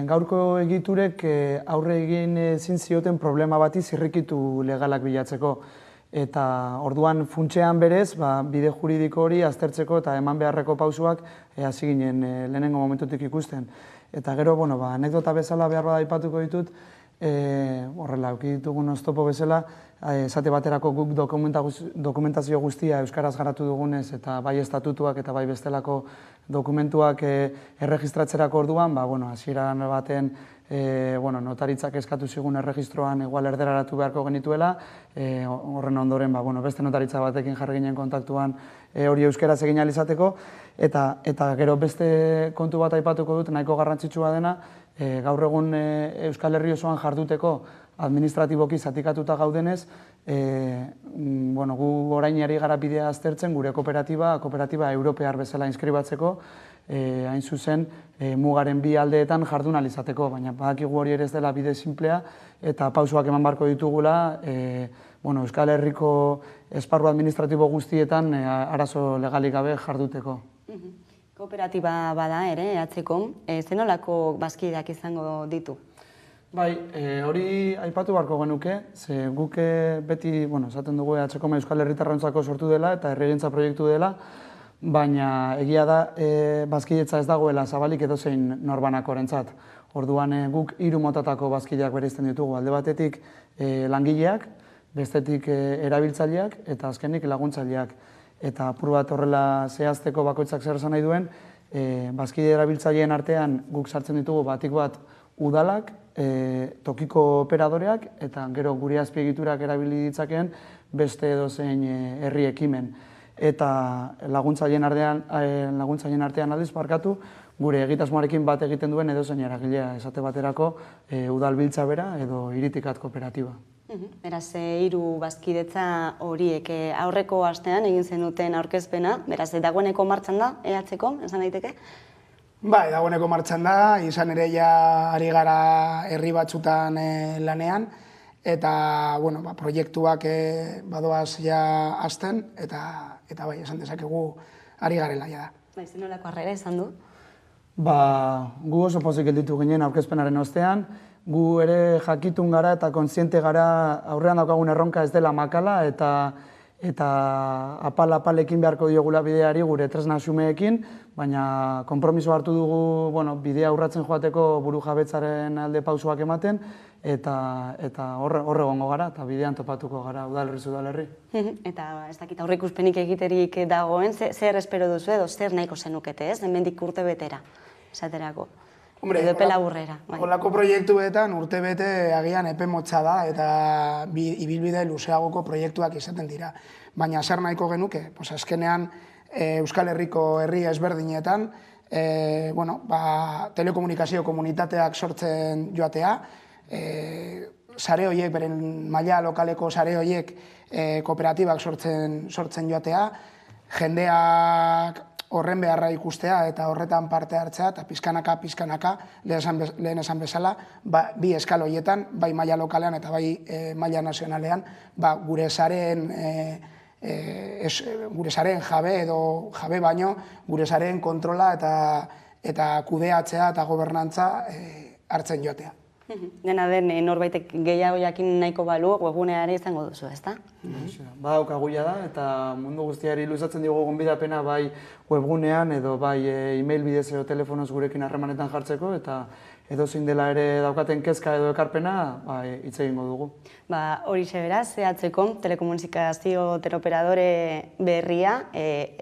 S12: gaurko egiturek aurre egin ezin zioten problema bati zirrikitu legalak bilatzeko. Eta orduan funtsean berez, bide juridiko hori aztertzeko eta eman beharreko pausuak hasi ginen lehenengo momentutik ikusten. Eta gero, anekdota bezala behar bada aipatuko ditut, horrela, auki ditugun oztopo bezala, esate baterako guk dokumentazio guztia euskaraz garatu dugunez, eta bai estatutuak eta bai bestelako dokumentuak erregistratzerako orduan, hasieran baten notaritzak eskatu zigun erregistroan igual erderaratu beharko genituela, horren ondoren beste notaritza batekin jarri ginen kontaktuan hori euskaraz egin ahal izateko, eta gero beste kontu bat aipatuko dut nahiko garrantzitsua dena, gaur egun Euskal Herri osoan jarduteko administratiboki zatikatuta gaudenez, gu orain ari gara bidea aztertzen gure kooperatiba europear bezala inskribatzeko, hain zuzen mugaren bi aldeetan jardun ahal izateko, baina badakigu hori ere ez dela bide sinplea eta pausoak eman beharko ditugula Euskal Herriko esparru administratibo guztietan arazo legalik gabe jarduteko.
S2: Kooperatiba bada ere, EHkom, zenolako bazkideak izango ditu?
S12: Bai, hori aipatu beharko genuke, ze guk beti, esaten dugu EHkom Euskal Herritarrentzako sortu dela eta herrigintza proiektu dela, baina egia da bazkidetza ez dagoela zabalik edozein norbanakorentzat. Orduan guk 3 motatako bazkideak bereizten ditugu, alde batetik langileak, bestetik erabiltzaileak eta azkenik laguntzaileak. Eta apur bat horrela zehazteko bakoitzak zer esan nahi duen, bazkide erabiltzaileen artean guk sartzen ditugu batik bat udalak, tokiko operadoreak eta gero gure azpiegiturak erabili ditzakeen beste edozein herri ekimen. Eta laguntzaileen artean aldiz barkatu, gure egitasmoarekin bat egiten duen edozein eragilea, esate baterako udalbiltza bera edo iritikat kooperatiba.
S2: Beraz, 3 bazkidetza horiek aurreko astean egin zenuten aurkezpena, beraz, dagoeneko martxan da, EHkom, esan daiteke?
S13: Bai, dagoeneko martxan da, izan ere ja ari gara herri batzutan lanean, eta, proiektuak badoaz ja hasten, eta bai, esan dezakegu ari garela ja da.
S2: Bai, zenolako harrera izan du?
S12: Gu oso pozik gelditu ginen aurkezpenaren ostean, gu ere jakitun gara eta kontziente gara aurrean daukagun erronka ez dela makala eta apal-apalekin beharko diogula bideari gure tresna xumeekin, baina konpromiso hartu dugu bidea urratzen joateko buru jabetzaren alde pausoak ematen eta horre gongo gara eta bidean topatuko gara udalerri.
S2: Eta ez dakit aurreikuspenik egiterik dagoen, zer espero duzu edo zer nahiko zenukete ez, hemendik urte betera, esaterako? Edo epe laburrera.
S13: Holako proiektuetan urte bete agian epe motza da eta ibilbide luzeagoko proiektuak izaten dira. Baina zer nahiko genuke, azkenean Euskal Herriko herri ezberdinetan telekomunikazio komunitateak sortzen joatea, sare horiek, beren maila lokaleko sare horiek kooperatibak sortzen joatea, jendeak horren beharra ikustea eta horretan parte hartzea eta pizkanaka, lehen esan bezala, bi eskal horietan, bai maila lokalean eta bai maila nazionalean, gure sareen jabe edo jabe baino, gure sareen kontrola eta kudeatzea eta gobernantza hartzen joatea.
S2: Dena den norbaitek gehiago jakin nahiko balu, webguneare izango duzu, ezta?
S12: Badaukaguia da eta mundu guztiari luzatzen digu gonbidapena bai webgunean edo bai e-mail bidez edo telefonoz gurekin harremanetan jartzeko eta edozein dela ere daukaten kezka edo ekarpena hitz egingo dugu.
S2: Horixe beraz, EHkom telekomunikazio teleoperadore berria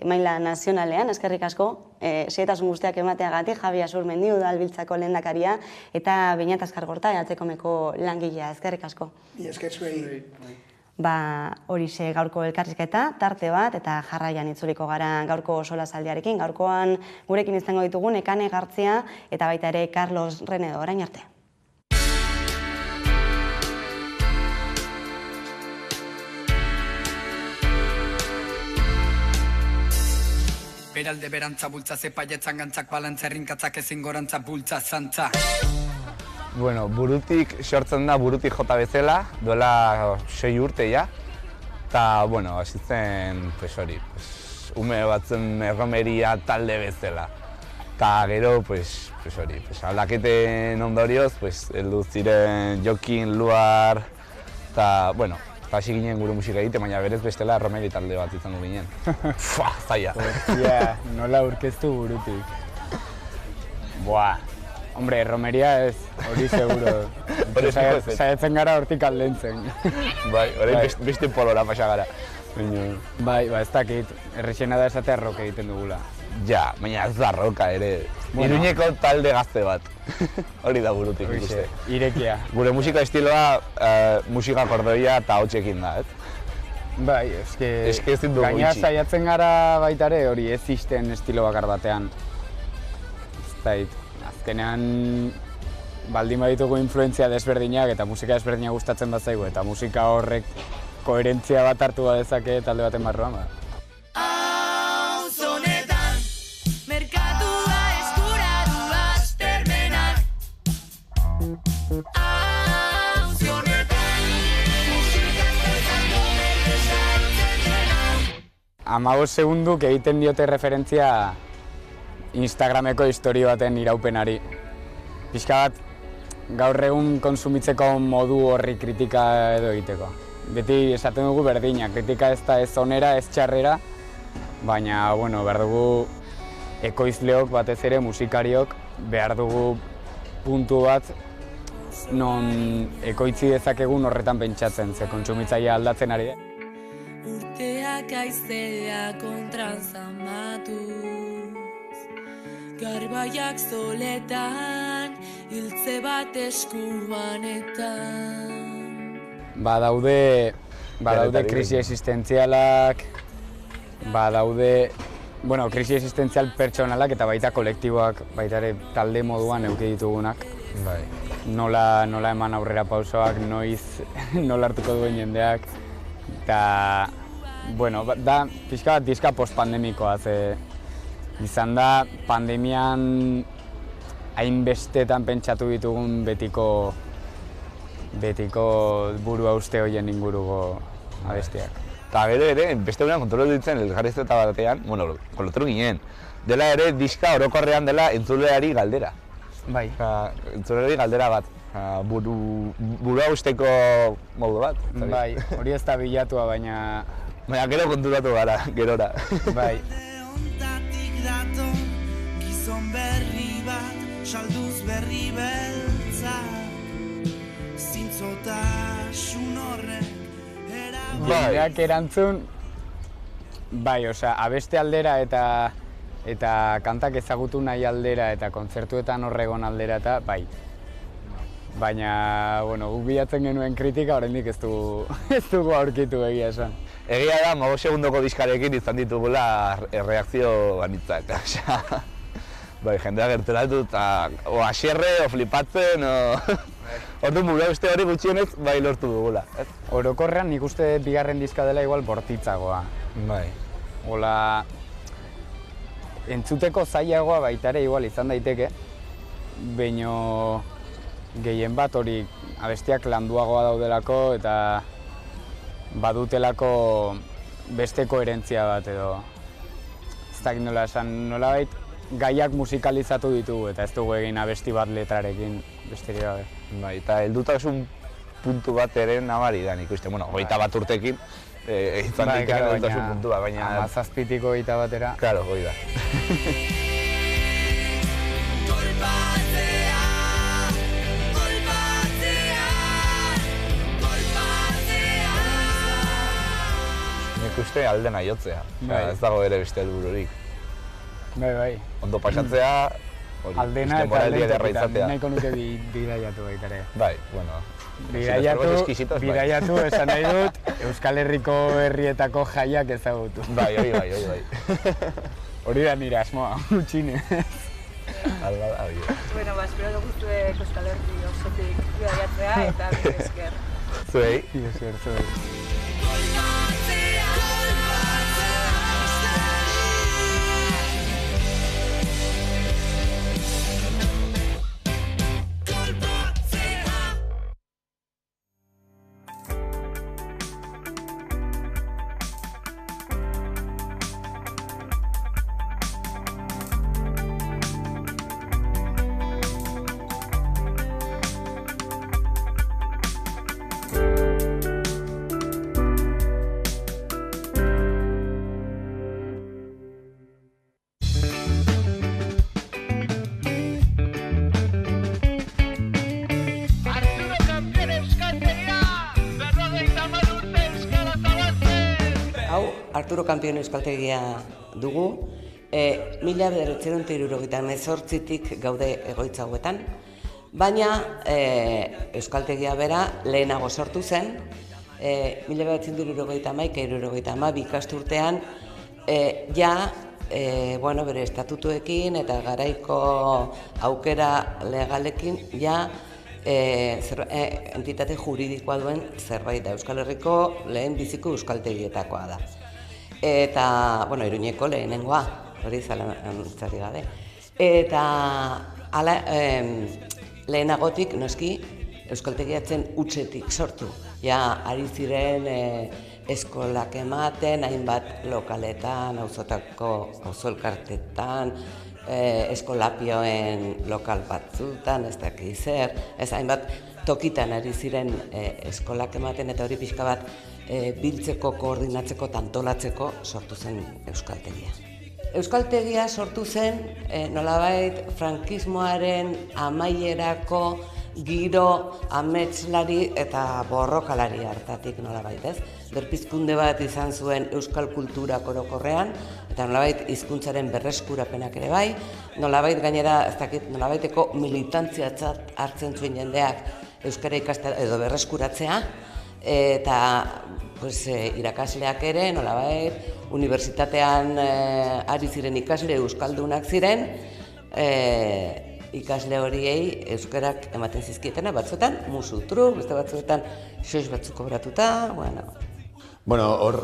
S2: maila nazionalean, eskerrik asko, xehetasun guztiak emateagatik, Javi Asurmendi udalbiltzako lehendakaria eta Beñat Azkargorta EHkomeko langilea, eskerrik asko.
S13: Esker zuei.
S2: Horixe gaurko elkarrizketa, tarte bat eta jarraian itzuliko gara gaurko solasaldiarekin. Gaurkoan gurekin izango ditugu Nekane Gartzia eta baita ere Carlos Renedo, orain arte.
S14: Beralde berantza bultza zepaietzan gantzak balantza errinkatzak ezin gorantza bultza zantza.
S15: Burutik sortzen da burutik jota bezala, duela 6 urte ja. Eta, hasi zen, ume batzen erromeria talde bezala. Eta gero, aldaketen ondorioz, heldu ziren Jokin, Luar, eta, hasi ginen gure musika egite, baina berez bestela erromeri talde bat izango ginen. Zaila.
S16: Nola aurkeztu burutik? Hombre, romeria ez, hori seguro. Saiatzen gara hortik aldentzen.
S15: Orain beste polora pasa gara.
S16: Ez dakit, errexena da esatea rock egiten dugula.
S15: Ja, baina ez da roka ere. Iruñeko talde gazte bat. Hori da burutik ikuste.
S16: Irekia.
S15: Gure musika estiloa musika kordoia eta hotxekin da, ez?
S16: Eske gaina saiatzen gara baitare hori ez izten estilo bakar batean. Ez da, azkenean baldin baditugu influentzia desberdinak eta musika desberdinak gustatzen bat zaigu eta musika horrek koherentzia bat hartu badezake talde baten barruan.
S17: Auzonetan, merkatua eskura du aztermenak. Auzonetan, musika zertzako berrezartzen dena.
S16: 15 segunduk egiten diote referentzia Instagrameko historio baten iraupenari. Pixka bat, gaur egun konsumitzeko modu horri kritika edo egiteko. Beti esaten dugu berdina, kritika ez da ez onera, ez txarrera, baina, bueno, behar dugu ekoizleok batez ere, musikariok, behar dugu puntu bat non ekoitzi dezakegun horretan pentsatzen, ze kontsumitzailea aldatzen ari.
S17: Urteak aizea kontran zamatuz, garbaiak zoletan, hiltze bat eskubanetan.
S16: Badaude krisi existentzialak, badaude, krisi existentzial pertsonalak eta baita kolektiboak, baita ere talde moduan eduki ditugunak. Nola eman aurrera pausoak, nola hartuko duen jendeak. Eta, da pixka bat diska postpandemikoa, izan da pandemian hainbestetan pentsatu ditugun betiko burua uste horien inguruko abestiak.
S15: Eta gero ere, beste gurean kontrolu ditzen elgarrizketa batean, kontrolu ginen, dela ere diska orokorrean dela entzuleari galdera.
S16: Bai.
S15: Entzuleari galdera bat, burua usteko modu bat.
S16: Bai, hori ez da bilatua, baina...
S15: Baina gero konturatu gara, gerora.
S16: Bai.
S17: Hontatik daton, gizon berri bat, salduz berri beltza. Zintzotasun horrek
S16: jendeak erantzun, abeste aldera eta kantak ezagutu nahi aldera eta kontzertuetan horregon aldera eta bai. Baina, guk bilatzen genuen kritika, oraindik ez dugu aurkitu egia esan.
S15: Egia da, 15 segundoko diskarekin izan ditugula reakzio banitzak. Jendea gerturatu eta o aserre, o flipatzen, ordu mura uste hori gutxienez bai lortu dugula.
S16: Orokorrean nik uste bigarren diska dela igual bortitzagoa.
S15: Bai.
S16: Hola, entzuteko zailagoa baita ere igual izan daiteke, baino gehien bat hori abestiak landuagoa daudelako eta badutelako beste koherentzia bat edo. Ez dakit nola esan, nolabait gaiak musikalizatu ditugu eta ez dugu egin abesti bat letrarekin besterik gabe.
S15: Bai, eta heldutasun puntu bat ere nabari da nik uste, 21 urtekin izan daiteke heldutasun puntua, baina...
S16: 17-tik 21 batera.
S15: Claro, hori da. Nik uste alde nahi jotzea, ez dago ere beste helbururik.
S16: Bai.
S15: Ondo pasatzea,
S16: aldena eta aldena nahiko nuke bidaiatu baita ere.
S15: Bai, bueno...
S16: Bidaiatu esan nahi dut, Euskal Herriko herrietako jaiak ezagutu.
S15: Bai.
S16: Hori da nire asmoa, utxinez.
S18: Bueno, espero dugu zuek Euskal Herri osotik bidaiatzea eta bide esker.
S15: Zuei.
S16: Bide esker, zuei.
S19: Arturo Kampion euskaltegia dugu. 1978tik gaude egoitza hauetan, baina euskaltegia bera lehenago sortu zen, 1971-72 ikasturtean ja bere estatutuekin eta garaiko aukera legalekin entitate juridikoa duen zerbait da. Euskal Herriko lehen biziko euskaltegietakoa da. Eta, Iruñeko lehenengoa, hori zalantzari gabe. Eta lehenagotik, noski, euskaltegiatzen utxetik sortu. Ari ziren eskolak ematen, hainbat lokaletan, auzo-elkartetan, eskolapioen lokal batzutan, ez dakiz zer, hainbat tokitan ari ziren eskolak ematen, eta hori pixka bat biltzeko, koordinatzeko, tantolatzeko sortu zen euskaltegia. Euskaltegia sortu zen nolabait frankismoaren amaierako giro ametslari eta borrokalari hartatik nolabait, ez? Berpizkunde bat izan zuen euskal kultura orokorrean, eta nolabait hizkuntzaren berreskurapenak ere bai, nolabait gainera, ez dakit, nolabaiteko militantziatzat hartzen zuen jendeak euskara ikastea edo berreskuratzea, eta irakasleak ere, nolabait, unibertsitatean ari ziren ikasle euskaldunak ziren, ikasle horiei euskarak ematen zizkietena, batzuetan musutru, beste batzuetan xoix batzuk kobratuta,
S20: hor,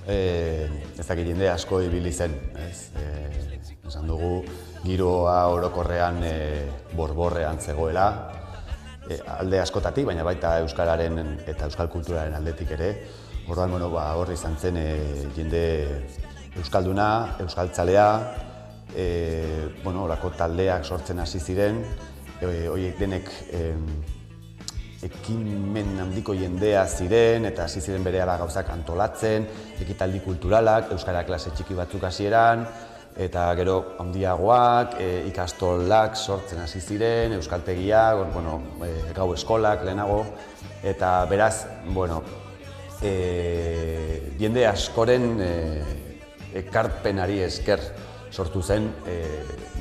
S20: ez dakit jende asko ibili zen, esan dugu, giroa orokorrean borborrean zegoela, alde askotatik, baina baita euskararen eta euskal kulturaren aldetik ere. Orduan, hor izan zen jende euskalduna, euskaltzalea, horako taldeak sortzen hasi ziren, horiek denek ekimen handiko jendea ziren eta hasi ziren berehala gauzak antolatzen, ekitaldi kulturalak, euskara klase txiki batzuk hasieran, eta gero handiagoak, ikastolak sortzen hasi ziren, euskaltegiak, gau eskolak lehenago, eta beraz, jende askoren ekarpenari esker sortu zen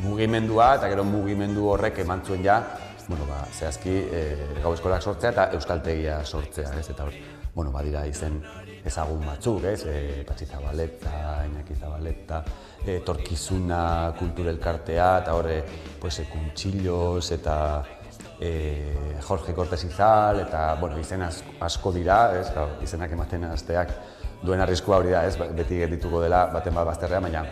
S20: mugimendua, eta gero mugimendu horrek eman zuen zehazki gau eskolak sortzea eta euskaltegia sortzea, eta badira izen ezagun batzuk, Patxi Zabaleta, Iñaki Zabaleta, Torkizuna kulturelkartea, eta horre Kuntxillos eta Jorge Cortés Izal, eta izen asko dira, izenak ematen hasteak duen arriskua hori da, beti geldituko dela baten bat bazterrean, baina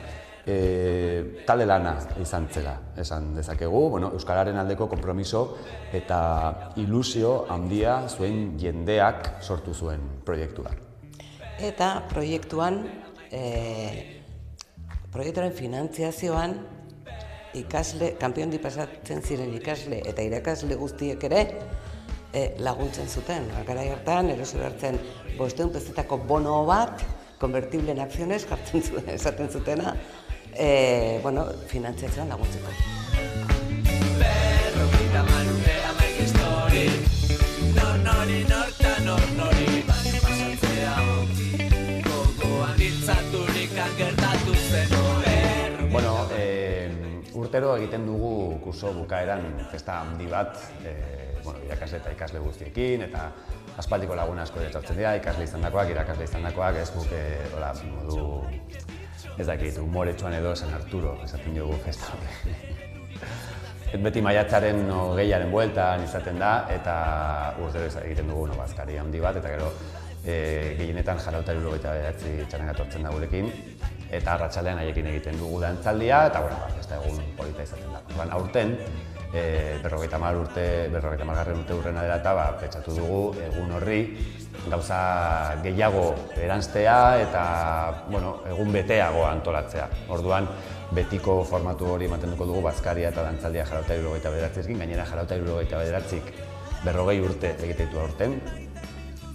S20: talde lana izan zela, esan dezakegu, euskararen aldeko konpromiso eta ilusio handia zuen jendeak sortu zuen proiektua.
S19: Eta proiektuaren finantziazioan kanpion pasatzen ziren ikasle eta irakasle guztiek ere laguntzen zuten. Garai hartan, eroso hartzen 500 pezetako bono bat, konvertible en acciones, esaten zutena, finantziazioan laguntzeko.
S17: Berrogeita marurte amaik histori, nor-nori norta nor-nori, bani pasatzea gogoan ditzaturik gertatu zen.
S20: Urtero egiten dugu kurso bukaeran festa handi bat, irakasle eta ikasle guztiekin, eta aspaldiko lagun asko etortzen dira, ikasle izandakoak, irakasle izandakoak, ez guk modu, ez dakit, humoretsuan edo San Arturo esaten dugu festa hori. Beti maiatzaren 20aren bueltan izaten da, eta urtero egiten dugu bazkari handi bat, eta gero gehienetan Jarauta 79 txaranga etortzen da gurekin, eta arratsalean haiekin egiten dugu dantzaldia, eta festa egun polita izaten da. Aurten, 50. urte urrena dela eta pentsatu dugu egun horri gauza gehiago eranztea eta egun beteago antolatzea. Orduan, betiko formatu hori mantenduko dugu bazkaria eta dantzaldia Jarauta 79ekin, gainera Jarauta 79 40 urte egiten ditu aurten.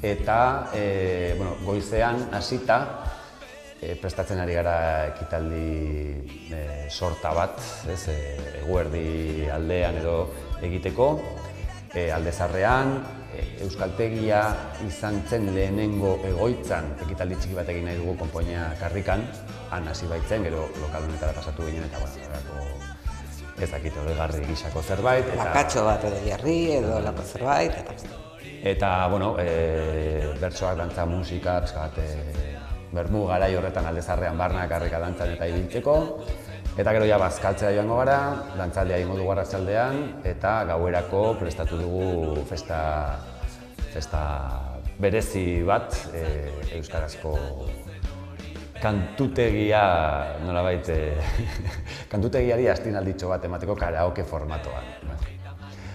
S20: Eta goizean hasita prestatzen ari gara ekitaldi sorta bat, eguerdi aldean edo egiteko, alde zarrean, euskaltegia izan zen lehenengo egoitzan ekitaldi txiki bat egin nahi dugu konpoina karrikan, han hasi baitzen, gero lokal honetara pasatu ginen eta ez dakit oregarri gisako zerbait.
S19: Lakatxo bat edo jarri edo lako zerbait.
S20: Eta, bertsoak, dantza, musika, bermu garai horretan aldezarrean barnak harrika dantzan eta ibiltzeko. Eta gero ja bazkaltzea joango gara, dantzaldea egingo dugu arratsaldean eta gauerako prestatu dugu festa berezi bat, euskarazko kantutegia, nolabait, kantutegiari astinalditxo bat emateko karaoke formatoan.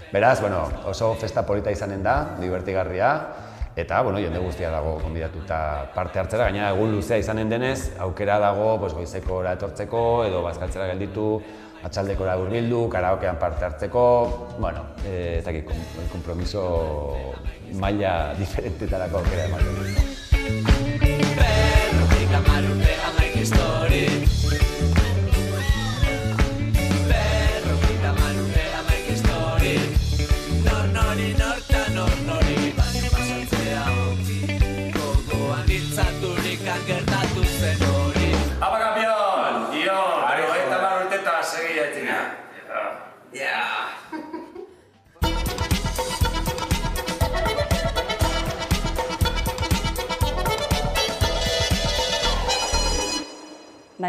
S20: Beraz, oso festa polita izanen da, divertigarria, eta jende guztia dago konbidatuta parte hartzera, gainera egun luzea izanen denez, aukera dago goizekora etortzeko edo bazkaltzera gelditu, atxaldekora hurbildu, karaokean parte hartzeko, ez dakit, kompromiso maila diferentetarako aukera ematen du.
S17: Marute amaik histori Berrokita marute amaik histori Nor-nori norta nor-nori Bani pasatzea ongi Gogoan hiltzaturik gertatu zen hori
S11: Apa, kampion! Ion! Berrogeita marute eta segi jaitzina.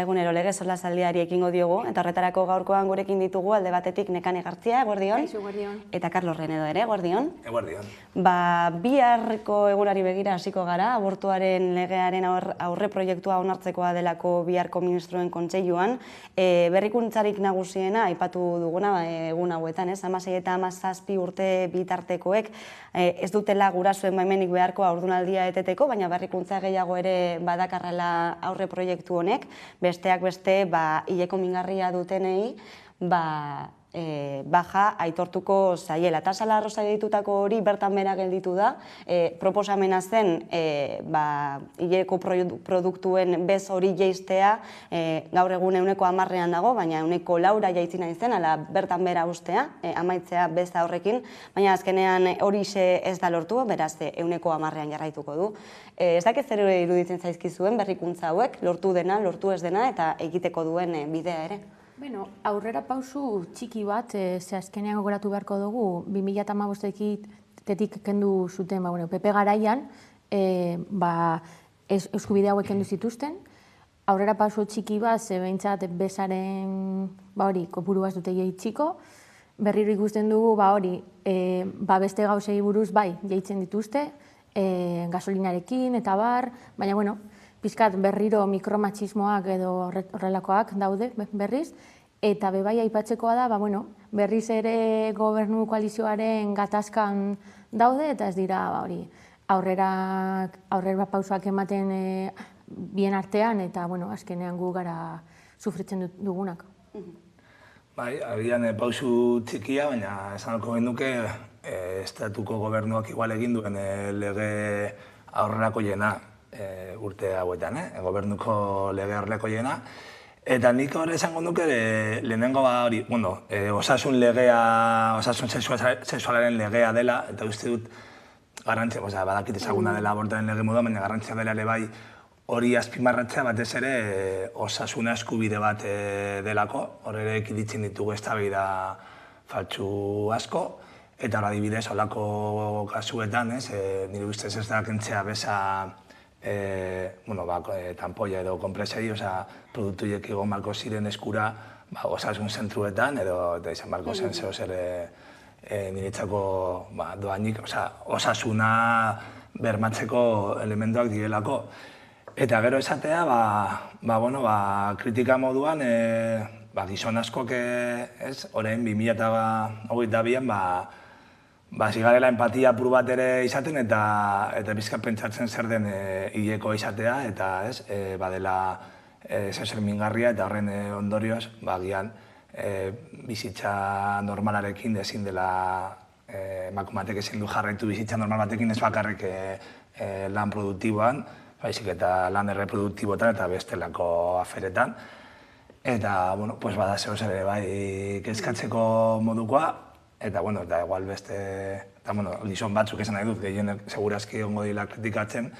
S2: Egunero legez solasaldiari ekingo diogu, eta horretarako gaurkoan gurekin ditugu alde batetik Nekane Gartzia, eguerdion. Eta Carlos Renedo ere, eguerdion.
S21: Eguerdion.
S2: Biharko egunari begira hasiko gara, abortuaren legearen aurre proiektua onartzekoa delako biharko ministroen kontseiluan. Berrikuntzarik nagusiena, aipatu duguna egun hauetan, 16 eta 17 urte bitartekoek ez dutela gurasoen baimenik beharko haurdunaldia eteteko, baina berrikuntza gehiago ere badakarrela aurre proiektu honek. Besteak beste, hileko mingarria dutenei, baja aitortuko zaiela. Tasala arroza ditutako hori bertan bera gelditu da. Proposamena zen, hileko produktuen bez hori jeistea, gaur egun 10% dago, baina 4% jaitzina izen, ala bertan bera ustea, amaitzea bez horrekin, baina azkenean hori ez da lortu, beraz 10% jarraituko du. Ez dakit zer iruditzen zaizkizuen berrikuntza hauek, lortu dena, lortu ez dena, eta egiteko duen bidea ere.
S22: Aurrera pausu txiki bat, ze azkenean gogoratu beharko dugu, 2015-etik kendu zuten, PP garaian, eskubide hauek kendu zituzten. Aurrera pausu txiki bat, ze behintzat bezaren kopuru bat dute jeitxiko. Berriro ikusten dugu, beste gauzei buruz jeitzen dituzte, gasolinarekin eta baina, pizkat berriro mikromatxismoak edo horrelakoak daude berriz, eta bebai aipatzekoa da, berriz ere gobernu koalizioaren gatazkan daude, eta ez dira aurrera pausoak ematen bien artean, eta azkenean gu gara sufritzen dugunak.
S21: Agian pausu txikia, baina esango genuke estatuko gobernuak igual egin duen lege aurrerako jena urte hauetan, gobernuko lege aurrerako jena. Eta nik hori esango nuke lehenengo osasun legea, osasun sexualaren legea dela, eta uste dut garrantzia, badakit ezaguna dela abortaren lege moduan, baina garrantzia dela ere bai hori azpimarratzea batez ere osasuna eskubide bat delako, hor ere ekiditzen ditugu eztabaida faltsu asko, eta hor adibidez, holako kasuetan, nire ustez ez da kentzea beza tanpoia edo kompresei, produktu hiek egon marko ziren eskura osasun zentruetan, edo izan marko zen zeo zer niretzako doainik, osasuna bermatzeko elementuak direlako. Eta gero esatea, kritika moduan, gizon askok, orain 2022an, zigarela empatia apur bat ere izaten eta bizka pentsatzen zer den hileko izatea eta badela zer mingarria eta horren ondorioz gian bizitza normalarekin ezin dela emakumeak ezin du jarraitu bizitza normal batekin ez bakarrik lan produktiboan, baizik eta lan erreproduktibotan eta bestelako aferetan. Eta, bada zeo zer ere kezkatzeko modukoa, eta igual beste, gizon batzuk esan nahi dut, gehienek segurazki ongo dila kritikatzen.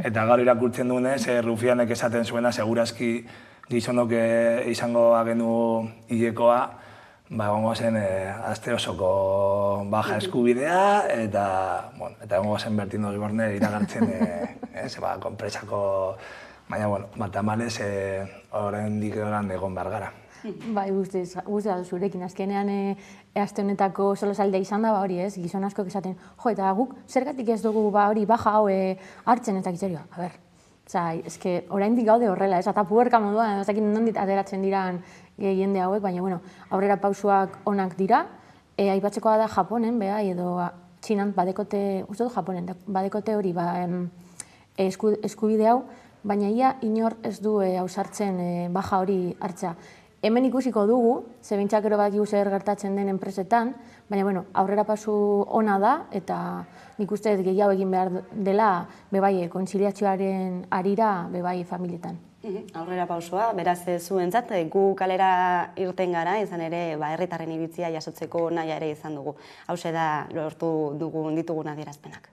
S21: Eta gaur irakurtzen duenez, Rufianek esaten zuena, segurazki gizonok izango agenu hilekoa, egongo zen aste osoko baja eskubidea, eta egongo zen Bertino Osborne iragartzen konpresako Baina, bueno, tamalez, oraindik egon behar gara.
S22: Bai, guztiz zurekin, azkenean aste honetako solosaldea izan da, hori ez, gizon askok esaten, jo, eta guk zergatik ez dugu hori baja hau hartzen eta gitzerio, a ber, eske oraindik gaude horrela, ez, eta puerka moduan, ez dakit nondik ateratzen diran jende hauek, baina, bueno, aurrera pausuak onak dira, aipatzekoa da Japonen, edo Txinan badekote, uste du Japonen, badekote hori, eskubide hau, baina ia inor ez du ausartzen baja hori hartza. Hemen ikusiko dugu, zebintxakero bat zer gertatzen den enpresetan, baina bueno, aurrera pasu ona da, eta nik uste gehiago egin behar dela bebai kontziliazioaren arira bebai familietan.
S2: Aurrera pausua, beraz zuentzat, gu kalera irten gara, izan ere herritarren iritzia jasotzeko naia ere izan dugu. Hauxe da lortu ditugun adierazpenak.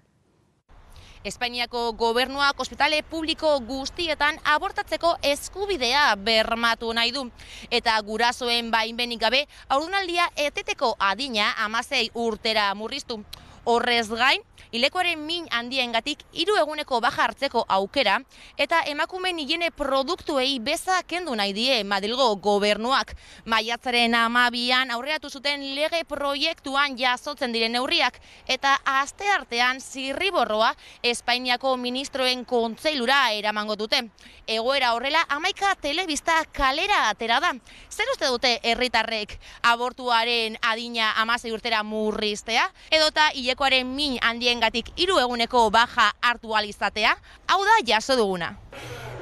S1: Espainiako gobernuak ospitale publiko guztietan abortatzeko eskubidea bermatu nahi du. Eta gurasoen baimenik gabe, haurdunaldia eteteko adina 16 urtera murriztu. Horrez gain, hilekoaren min handiengatik 3 eguneko baja hartzeko aukera eta emakumeen higiene produktuei beza kendu nahi die Madrilgo gobernuak. Maiatzaren 12an aurreratu zuten lege proiektuan jasotzen diren neurriak eta asteartean zirriborroa Espainiako ministroen kontseilura eramango dute. Egoera horrela 11 telebista kalera atera da. Zer uste dute herritarrek abortuaren adina 16 urtera murriztea edota hilekoaren min handiengatik 3 eguneko baja hartu ahal izatea? Hau da jaso duguna.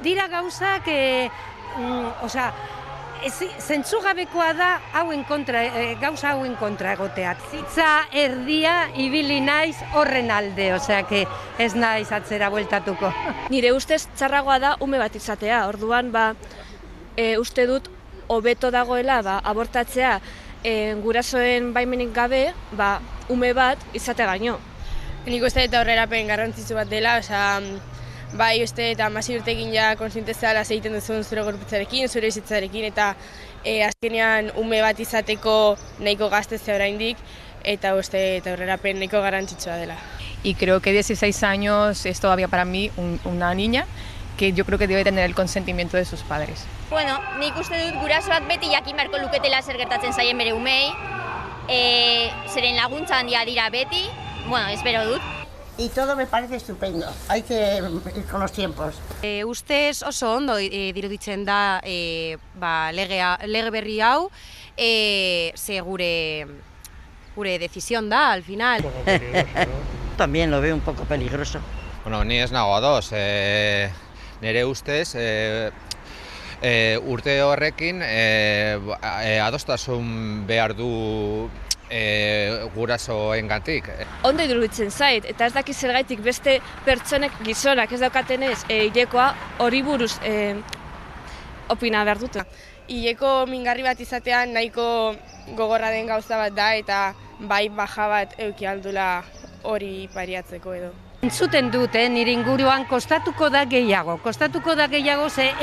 S4: Dira gauzak, zentzugabekoa da gauza hauen kontra egoteak. Zitza erdia ibili naiz horren alde, ez naiz atzera bueltatuko.
S23: Nire ustez txarragoa da ume bat izatea, orduan uste dut hobeto dagoela abortatzea gurasoen baimenik gabe ume bat izatea baino.
S24: Nik uste eta aurrerapen garrantzitsu bat dela, bai uste eta 16 urtekin ja kontzientezala egiten duzun zure gorputzarekin, zure bizitzarekin, eta azkenean ume bat izateko nahiko gaztezea oraindik, eta uste eta aurrerapen nahiko garrantzitsua dela.
S25: Y creo que 16 años es todavía para mí una niña que yo creo que debe tener el consentimiento de sus padres.
S26: Bueno, nik uste dut gurasoak beti jakin beharko luketela zer gertatzen zaien bere umei, zeren laguntza handia dira beti, bueno, espero dut.
S27: Y todo me parece estupendo, hay que ir con los tiempos.
S28: Ustez oso ondo diruditzen da lege berri hau, ze gure decisión da, al final.
S27: También lo veo un poco peligroso.
S29: Bueno, ni ez nago ados, nire ustez, urte horrekin adostasun behar du gurasoengatik.
S23: Ondo iruditzen zait, eta ez dakit zergaitik beste pertsonek gizonak ez daukatenez hilekoa hori buruz opina behar dute.
S24: Hileko mingarri bat izatean nahiko gogorra den gauza bat da eta bai baja bat eduki aldula hori pariatzeko edo.
S4: Entzuten dut, nire inguruan kostatuko da gehiago, ze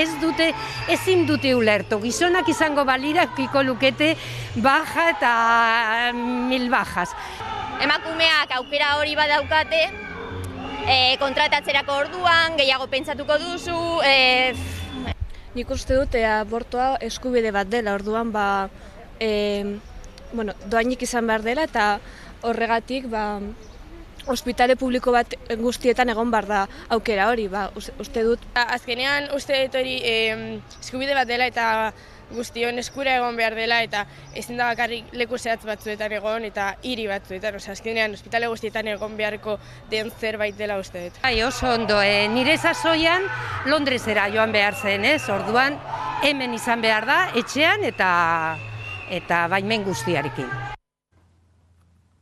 S4: ezin dute ulertu. Gizonak izango balirakiko lukete baja eta 1000 bajas.
S26: Emakumeak aukera hori badaukate, kontratatzerako orduan, gehiago pentsatuko duzu.
S23: Nik uste dut abortoa eskubide bat dela, orduan doainik izan behar dela eta horregatik ospitale publiko bat guztietan egon behar da aukera hori, uste dut.
S24: Azkenean uste dut hori eskubide bat dela eta guztion eskura egon behar dela eta ezin da bakarrik leku zehatz batzuetan egon eta hiri batzuetan, azkenean ospitale guztietan egon beharko den zerbait dela uste dut.
S4: Oso ondo, nire sasoian Londresera joan behar zen, orduan hemen izan behar da, etxean eta baimen guztiarekin.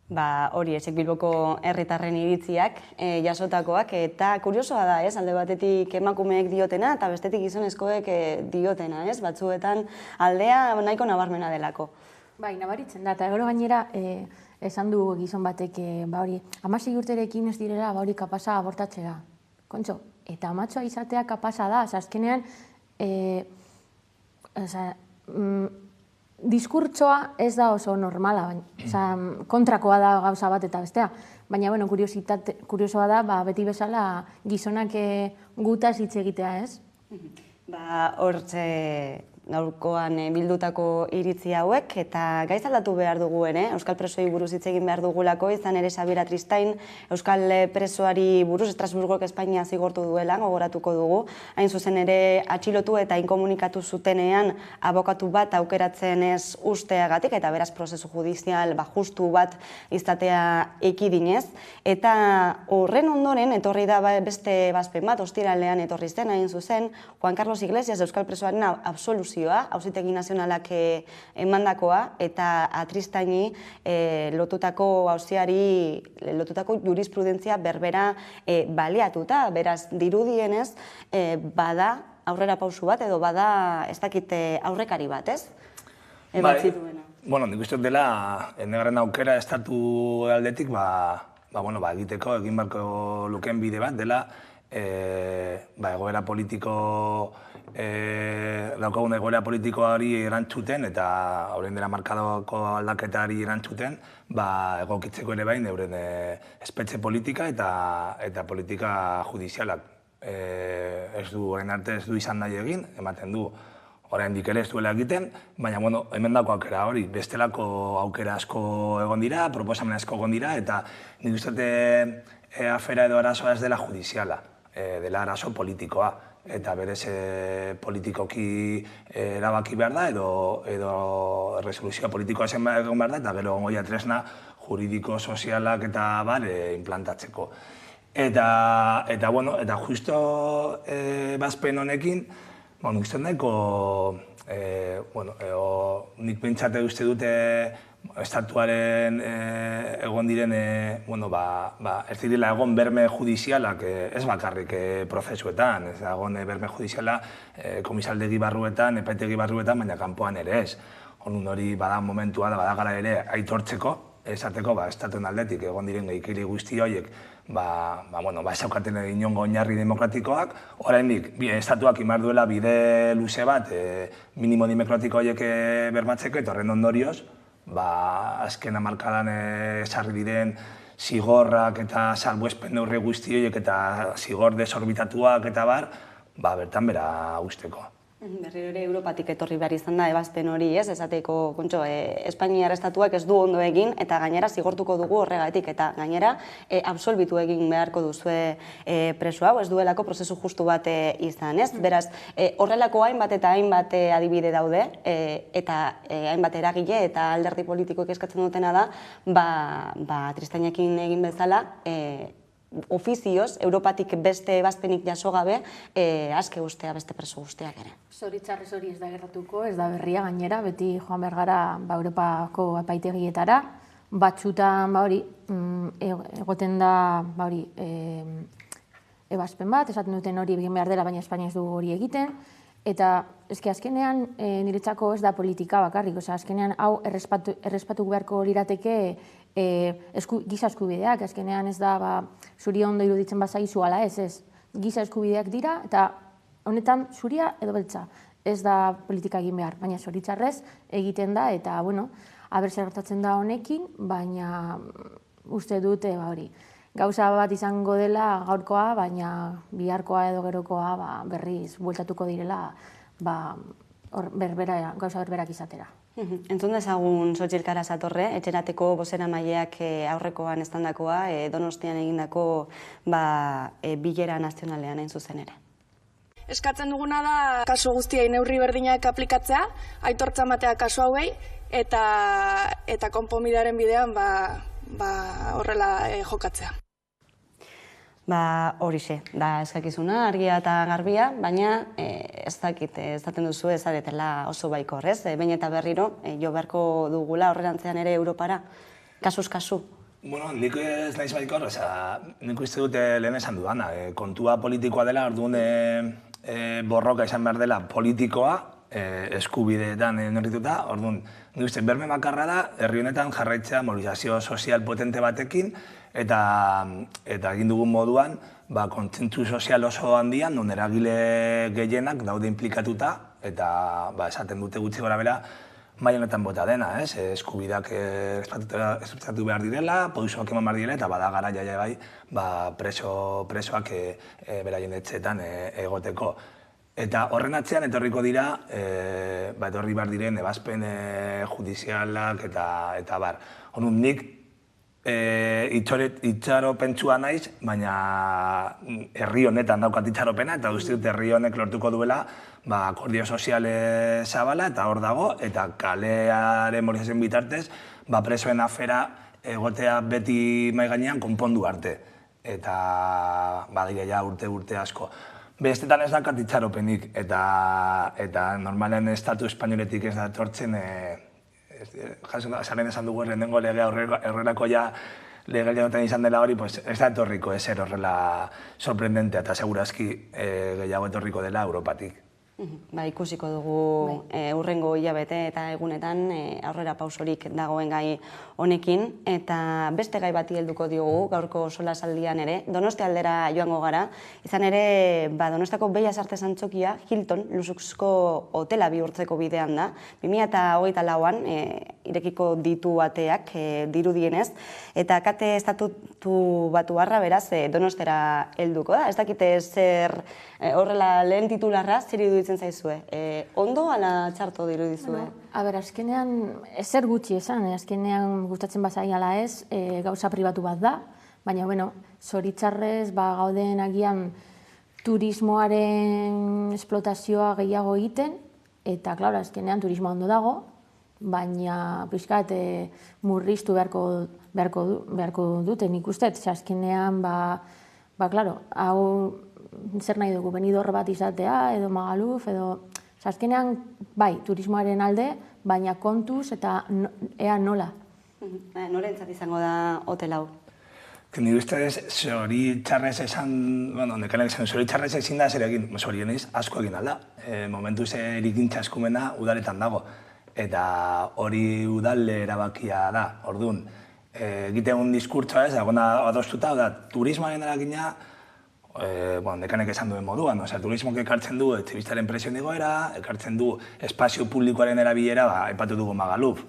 S2: Hori esek Bilboko herritarren iritziak jasotakoak, eta kuriosoa da, alde batetik emakumeek diotena eta bestetik gizonezkoek diotena, batzuetan aldea nahiko nabarmena delako.
S22: Bai, nabaritzen da, eta gero gainera esan du gizon batek, 16 urterekin ez direla hori kapasa abortatzera. Kontxo, eta amatxoa izatea kapasa da, azkenean diskurtsoa ez da oso normala, kontrakoa da gauza bat eta bestea. Baina, kuriosoa da, beti bezala gizonak gutaz hitz egitea, ez?
S2: Hortxe gaurkoan bildutako iritzi hauek, eta gaiz aldatu behar dugu ere, Euskal presoei buruz hitz egin behar dugulako, izan ere Xabier Atristain, Euskal presoari buruz Estrasburgok Espainia zigortu duela, gogoratuko dugu, hain zuzen ere atxilotu eta inkomunikatu zutenean abokatu bat aukeratzen ez usteagatik, eta beraz prozesu judizial justu bat izatea ekidinez, eta horren ondoren etorri da beste bazpen bat, ostiralean etorri zen, hain zuzen, Juan Carlos Iglesias Euskal presoaren absoluzioa, Auzitegi Nazionalak emandakoa, eta Atristaini lotutako auziari, lotutako jurisprudentzia berbera baliatuta, beraz dirudienez, bada aurrera pausu bat, edo bada ez dakit aurrekari bat, ez? Ebatzi duena.
S21: Bueno, nik uste dela, negarren aukera estatu aldetik, egiteko, egin barko luken bide bat, dela, egoera politiko, daukagun egoera politikoari erantzuten eta horrein dela markadoko aldaketari erantzuten, egokitzeko ere bain euren espetxe politika eta politika judizialak. Ez du, horrein arte ez du izan nahi egin, ematen du, oraindik ere ez duela egiten, baina hemen dako aukera hori, bestelako aukera asko egon dira, proposamen asko egon dira, eta nik uste afera edo arazoa ez dela judiziala, dela arazo politikoa, eta berez politikoki erabaki behar da, edo resoluzioa politikoa zen egon behar da, eta gero ongoia tresna juridiko, sozialak eta implantatzeko. Eta justo bazpen honekin, nik uste nahiko, nik pentsate uste dute estatuaren egon diren, ez direla egon berme judizialak, ez bakarrik prozesuetan, ez egon berme judiziala komisaldegi barruetan, epaitegi barruetan, baina kanpoan ere ez. Hori bada momentua da, bada gara ere aitortzeko, esateko estatuen aldetik egon diren gehikili guzti horiek, esaukaten inongo oinarri demokratikoak, oraindik estatuak imar duela bide luze bat minimo demokratiko horiek bermatzeko, eta horren ondorioz, azken hamarkadan esarri diren zigorrak eta salbuespen neurri guzti horiek eta zigor desorbitatuak eta bertan bera usteko.
S2: Berriro ere Europatik etorri behar izan da ebazpen hori, ez? Esateko, Espainiar estatuak ez du ondo egin, eta gainera zigortuko dugu horregatik, eta gainera absolbitu egin beharko duzue preso hau, ez duelako prozesu justu bat izan, ez? Beraz, horrelako hainbat eta hainbat adibide daude, eta hainbat eragile eta alderdi politikoek eskatzen dutena da, Tristainekin egin bezala, ofizioz, Europatik beste ebazpenik jaso gabe, aske ustea beste preso guztiak ere.
S22: Zoritzarrez hori ez da gertatuko, ez da berria gainera, beti joan behar gara Europako epaitegietara, batzutan egoten da ebazpen bat, esaten duten hori egin behar dela, baina Espainia ez du hori egiten, eta azkenean niretzako ez da politika bakarrik, azkenean hau errespatu beharko lirateke giza eskubideak, azkenean ez da zuri ondo iruditzen bazaizu ala ez, giza eskubideak dira, eta honetan zuria edo beltza, ez da politika egin behar, baina zoritzarrez egiten da, eta aber zer gertatzen da honekin, baina uste dute gauza bat izango dela gaurkoa, baina biharkoa edo gerokoa berriz bueltatuko direla gauza berberak izatera.
S2: Entzun dezagun Xochitl Satorre, etxerateko bozeramaileak aurrekoan estandakoa, Donostian egindako bilera nazionalean hain zuzen ere.
S3: Eskatzen duguna da kasu guztiei neurri berdinak aplikatzea, aitortza ematea kasu hauei, eta konponbidearen bidean horrela jokatzea.
S2: Horixe, da eskakizuna, argia eta garbia, baina ez dakit, ez daten duzu ez aretela oso baikor, ez? Behin eta berriro, jo beharko dugula horrerantzean ere Europara, kasuz kasu.
S21: Nik ez naiz baikor, nik uste dute lehen esan dudana, kontua politikoa dela, orduan borroka izan behar dela politikoa, eskubideetan norrituta, orduan, nik uste berme bakarra da, herri honetan jarraitzea mobilizazio sozial potente batekin, eta egin dugun moduan, kontzentzu sozial oso handian, non eragile gehienak daude implikatuta, eta esaten dute gutxi gora bera, maila honetan bota dena, eskubideak espetatu behar direla, pausoak eman behar direla, eta bada gara jaia presoak beraien etxeetan egoteko. Eta horren atzean etorriko dira, etorri behar diren ebazpen judizialak eta bar. Honun nik itxaropentsua naiz, baina herri honetan daukat itxaropena, eta uste dut herri honek lortuko duela akordio soziale zabala, eta hor dago, eta kalearen mobilizazioen bitartez, presoen afera egotea beti mai gainean konpondu arte. Eta badire ja urte asko. Bestetan ez dakat itxaropenik, eta normalen estatu espainoletik ez da etortzen, zaren esan dugu errendengo legea horrelako ja legealionetan izan dela hori, ez da etorriko ezer horrela sorprendentea, eta segurazki gehiago etorriko dela Europatik.
S2: Ikusiko dugu hurrengo hilabete eta egunetan aurrera pausorik dagoen gai honekin, eta beste gai bati helduko diogu gaurko solasaldian ere, Donostia aldera joango gara, izan ere Donostiako Bellas Artes antzokia Hilton luxuzko hotela bihurtzeko bidean da, 2024an irekiko ditu ateak dirudienez, eta kate estatutu batuarra beraz Donostera helduko da, ez dakite zer horrela lehen titularra zer iruditzen zaizue, ondo ala txarto dirudizue?
S22: Azkenean, ezer gutxi esan, azkenean gustatzen bazai ala ez, gauza pribatu bat da, baina, zoritxarrez, gauden agian turismoaren esplotazioa gehiago egiten, eta, klaro, azkenean turismoa ondo dago, baina, pixkat, murriztu beharko duten ikustet, azkenean, klaro, hau zer nahi dugu, Benidorm bat izatea, edo Magaluf, edo... Azkenean, bai, turismoaren alde, baina kontuz eta ea nola.
S2: Norentzat izango da hotel hau?
S21: Nire ustez, zoritxarrez esan, nekanek esan, zoritxarrez ezin da zer egin, zorionez, asko egin alda. Momentuz erikintza eskumena udaletan dago, eta hori udalle erabakia da, orduan. Egiten un diskurtsoa ez, agona adostuta, turismoaren eragina, nekanek esan duen moduan, turismoak ekartzen du etxebiztaren presioen digoera, ekartzen du espazio publikoaren erabilera, aipatu dugu Magaluf,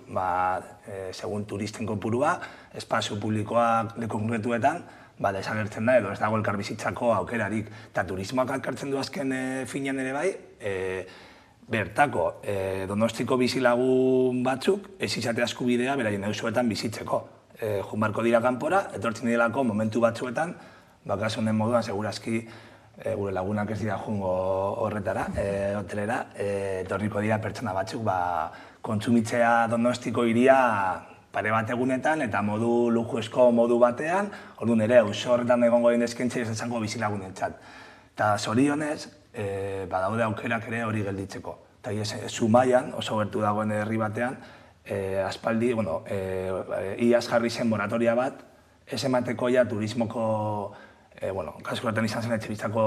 S21: segun turisten kopurua, espazio publikoak leku konkretuetan, desagertzen da edo ez dago elkarbizitzako aukerarik. Eta turismoak ekartzen du azken finean ere bai, bertako Donostiko bizilagun batzuk ez izatea eskubidea beraien auzoetan bizitzeko. Junbarko dira kanpora, etortzen direlako momentu batzuetan, bakasunen moduan, segurazki, gure lagunak ez dira jungo horretara, hotelera, etorriko dira pertsona batzuk, kontsumitzea Donostiko hiria pare bat egunetan, eta modu lujuesko modu batean, orduan ere, auzo horretan egongo den eskaintza ez esango bizilagunentzat. Eta zorionez, badaude aukerak ere hori gelditzeko. Eta Zumaian, oso gertu dagoen herri batean, aspaldi, iaz jarri zen moratoria bat, ez emateko ja turismoko, kasuraten izan zen etxebiztako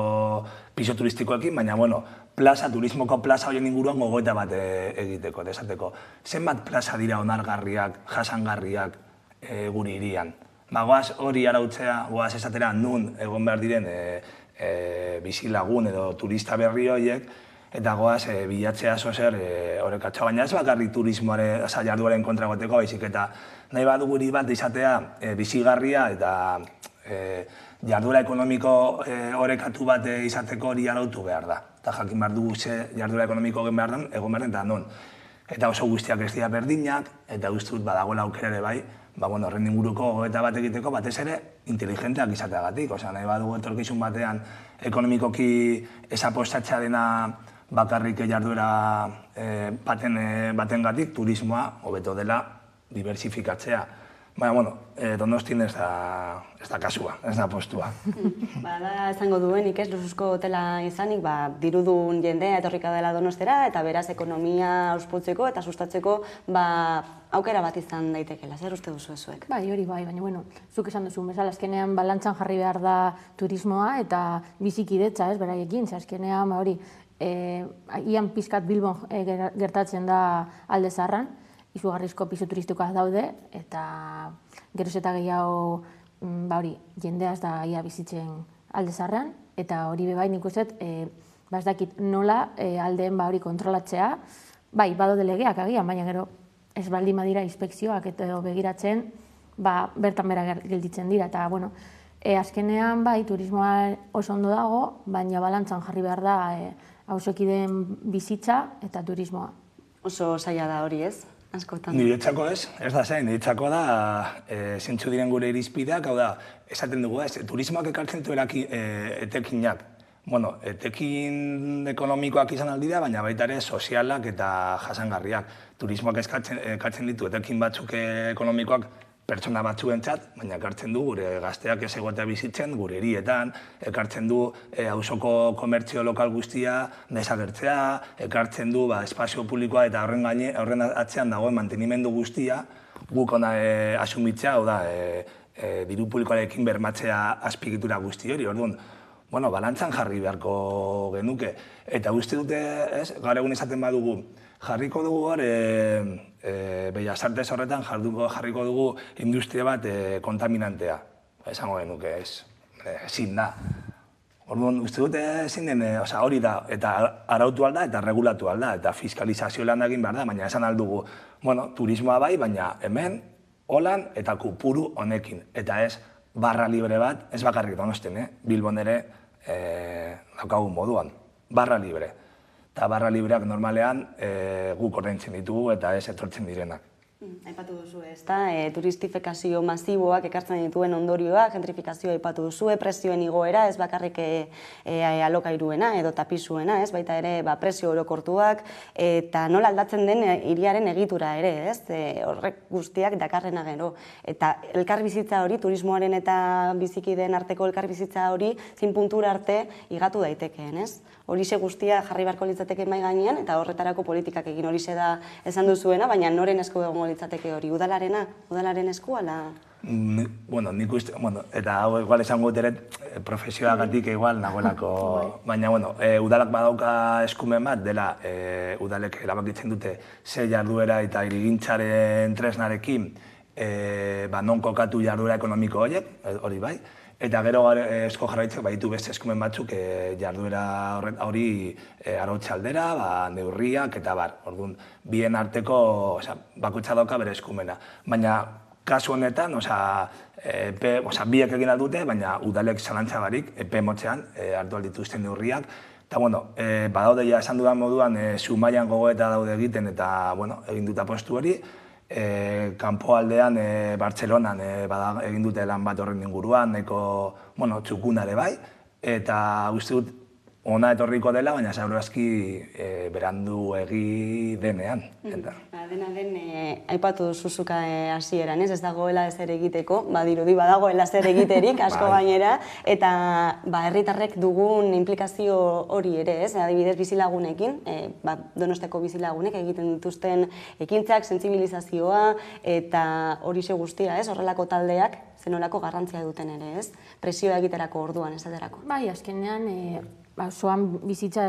S21: piso turistikoekin, baina, turismoko plaza horien inguruan gogoeta bat egiteko, desateko. Zenbat plaza dira onargarriak, jasangarriak guri hirian. Goaz hori arautzea, goaz esatera nun egon behar diren bizilagun edo turista berri horiek, eta goaz bilatzea zozer horrekatxa, baina ez bakarrik turismoaren jarduaren kontra goteko, baizik eta nahi badugu hiri bat izatea bizigarria eta jarduera ekonomiko horrekatu bat izateko hori arautu behar da. Eta jakin behar dugu ze jarduera ekonomiko egon behar den eta non. Eta oso guztiak ez dira berdinak, eta uste dut badagoela aukera ere bai, horren inguruko gogoeta bat egiteko batez ere inteligenteak izateagatik. Nahi badugu etorkizun batean ekonomikoki esapostatzea dena bakarrik jarduera batengatik turismoa hobeto dela diversifikatzea. Baina, Donostin ez da kasua, ez da postua.
S2: Da, esango duenik ez, luxuzko hotela izanik, dirudun jendea etorrika dela Donostera, eta beraz ekonomia auspultzeko eta sustatzeko aukera bat izan daitekela. Zer uste duzu ezuek?
S22: Bai, hori bai, baina, zuk esan duzu, bezala, azkenean balantzan jarri behar da turismoa eta bizikidetza, ez, beraiekin, azkenean, hori, ian pizkat Bilbon gertatzen da Alde Zaharran, izugarrizko pisu turistikoak daude, eta geroz eta gehiago jendeaz da ia bizitzen Alde Zaharran, eta hori bebai nik uste, ez dakit nola aldeen kontrolatzea, bai, badaude legeak agian, baina gero ez baldin badira inspekzioak edo begiratzen, bertan bera gelditzen dira, eta azkenean bai, turismoa oso ondo dago, baina balantzan jarri behar da auzokideen bizitza eta turismoa.
S2: Oso zaila da hori, ez? Askotan.
S21: Niretzako ez da zain, niretzako da zintzu diren gure irizpideak, hau da, esaten dugu ez, turismoak ekartzen duela etekinak. Bueno, etekin ekonomikoak izan aldira, baina baita ere sozialak eta jasangarriak. Turismoak ekartzen ditu etekin batzuk ekonomikoak pertsona batzuentzat, baina ekartzen du gure gazteak ez egotea bizitzen, gure herietan, ekartzen du auzoko komertzio lokal guztia desagertzea, ekartzen du espazio publikoa eta horren atzean dagoen mantenimendu guztia, guk ona asumitzea, hau da, diru publikoarekin bermatzea azpiegitura guzti hori, orduan, balantzan jarri beharko genuke. Eta uste dute, gaur egun esaten badugu, jarriko dugu hor, Bellas Artes horretan jarriko dugu industria bat kontaminantea. Esango genuke, ezin da. Orduan, uste dute ezin den, hori da, eta arautu alda eta regulatu alda, eta fiskalizazio lan egin behar da, baina esan aldugu, turismoa bai, baina hemen, holan eta kupuru honekin. Eta ez, barra libre bat, ez bakarrik Donostian, Bilbon ere daukagun moduan, barra libre. Eta barra libreak normalean guk ordaintzen ditugu eta ez etortzen direnak.
S2: Aipatu duzu, ezta? Turistifikazio masiboak ekartzen dituen ondorioak, gentrifikazioa aipatu duzu, prezioen igoera, ez bakarrik alokairuena edo tapisuena, ez? Baita ere prezio orokortuak, eta nola aldatzen den hiriaren egitura ere, ez? Horrek guztiak dakarrena gero. Eta elkarbizitza hori, turismoaren eta bizikideen arteko elkarbizitza hori, zin puntura arte igatu daitekeen, ez? Horixe guztia jarri beharko litzateke mahai gainean, eta horretarako politikak egin horixe da esan duzuena, baina noren esku egongo litzateke hori, udalarena? Udalaren esku, ala?
S21: Nik uste, eta hau igual esango dut profesioagatik igual nagoelako, baina udalak badauka eskumen bat, dela udalek erabakitzen dute ze jarduera eta hirigintzaren tresnarekin non kokatu jarduera ekonomiko horiek, hori bai, eta gero Eusko Jaurlaritzak baditu beste eskumen batzuk jarduera hori arautze aldera, neurriak eta bar. Orduan, bien arteko bakoitza dauka bere eskumena. Baina kasu honetan, biek egin aldute, baina udalek zalantza barik, epe motzean hartu aldituzten neurriak. Eta, badaude ja esan dudan moduan, Zumaian gogoeta daude egiten eta egin dut apostu hori. Kanpoaldean, Bartzelonan egin dute lan bat horren inguruan, nahiko txukunare bai, eta uste dut ona etorriko dela, baina segurazki berandu egi denean.
S2: Dena den, aipatu duzuzuka hasieran, ez dagoela ezer egiteko, dirudi badagoela zer egiterik, asko gainera, eta herritarrek dugun implikazio hori ere, ez? Adibidez bizilagunekin, Donosteko bizilagunek egiten dituzten ekintzak, sentsibilizazioa, eta horixe guztia, ez? Horrelako taldeak, zenolako garrantzia duten ere, ez? Presioa egiterako orduan, ez aderako.
S22: Bai, azkenean, auzoan bizitza,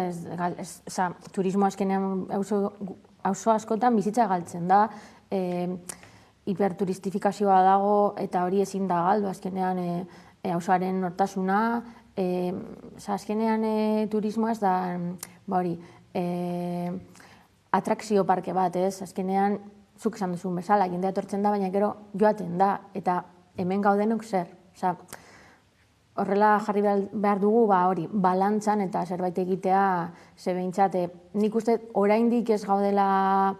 S22: turismo azkenean auzo askotan bizitza galtzen da, hiperturistifikazioa dago eta hori ezin da galdu, azkenean auzoaren nortasuna, azkenean turismoa ez da, atrakzio parke bat, ez? Azkenean, zuk esan duzun bezala, jendea etortzen da, baina gero joaten da, eta hemen gaudenok zer. Horrela jarri behar dugu, balantzan eta zerbait egitea behintzat. Nik uste oraindik ez gaudela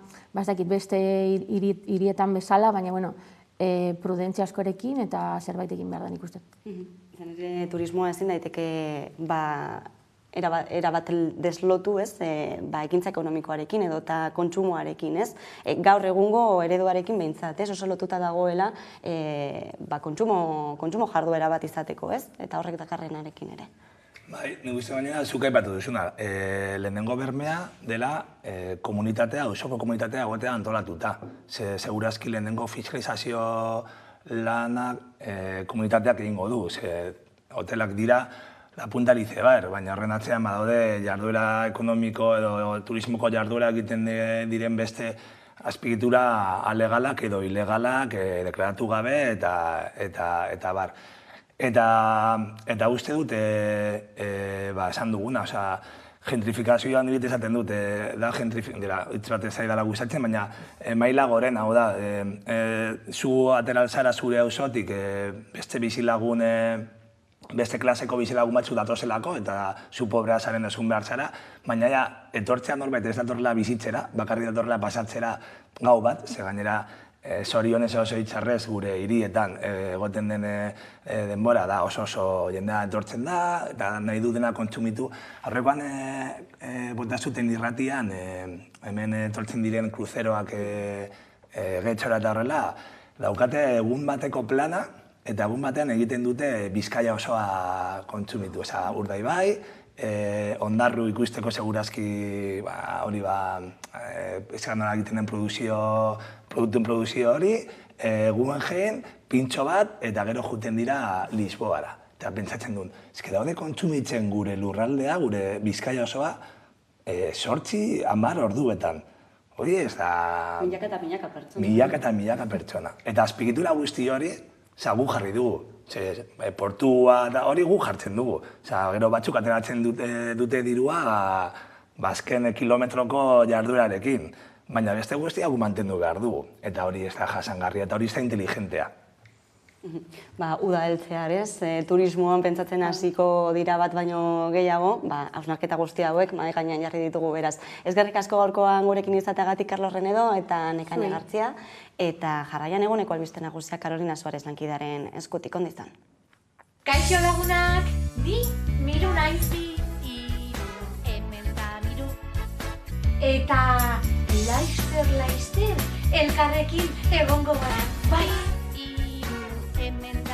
S22: beste hirietan bezala, baina prudentzia askorekin eta zerbait egin behar da nik uste.
S2: Turismoa ezin daiteke erabat deslotu, ez, ekintza ekonomikoarekin edo eta kontsumoarekin, ez? Gaur egungo ereduarekin behintzat, ez? Oso lotuta dagoela kontsumo jarduera bat izateko, ez? Eta horrek dakarrenarekin ere.
S21: Bai, nik uste baina zuk aipatu duzuna. Lehenengo bermea dela komunitatea, auzoko komunitatea egotea antolatuta. Segurazki lehenengo fiskalizazio lanak komunitateak egingo du. Hotelak dira la punta del iceberg, baina horren atzean badaude jarduera ekonomiko edo turismoko jarduera egiten diren beste azpiegitura alegalak edo ilegalak deklaratu gabe eta bar. Eta uste dut, esan duguna, gentrifikazioan dut esaten dut, hitz bat ez zaidala gustatzen, baina maila goren, hau da, zu ateralzara zure auzotik beste bizilagun beste klaseko bizilagun batzu datozelako, eta zu pobrea zaren ezun behar zara, baina ja, etortzea norbait ez datorrela bizitzera, bakarrik datorrela pasatzera gau bat, ze gainera zorionez oso itxarrez gure hirietan egoten den denbora da, oso jendea etortzen da, eta nahi du dena kontsumitu. Aurrekoan bota zuten irratian, hemen etortzen diren kruzeroak getxora eta horrela, daukate egun bateko plana, eta egun batean egiten dute Bizkaia osoa kontsumitu. Urdaibai, Ondarru ikusteko segurazki hori eskanan egiten den produktuen produzio hori, Guggenheim, pintxo bat, eta gero juten dira Lisboara. Eta pentsatzen duen, daude kontsumitzen gure lurraldea, gure Bizkaia osoa, 8-10 orduetan. Hori ez da...
S2: Milaka eta milaka pertsona.
S21: Milaka eta milaka pertsona. Eta azpikitura guzti hori, gu jarri dugu. Portua eta hori gu jartzen dugu. Gero batzuk ateratzen dute dirua azken kilometroko jardurarekin. Baina beste guztia gu mantendu behar dugu. Eta hori ez da jasangarria, eta hori ez da inteligentea.
S2: Uda heltzear, ez? Turismoan pentsatzen hasiko dira bat baino gehiago, hausnarketa guzti hauek mahai gainean jarri ditugu beraz. Eskerrik asko gaurkoan gurekin izateagatik Carlos Renedo eta Nekane Gartzia, eta jarraian eguneko albiste nagusia Carolina Suarez lankidearen eskutik ondizan.
S5: Kaixo lagunak, ni Miru naizi, hemen da Miru. Eta laizter, elkarrekin egongo gara, bai?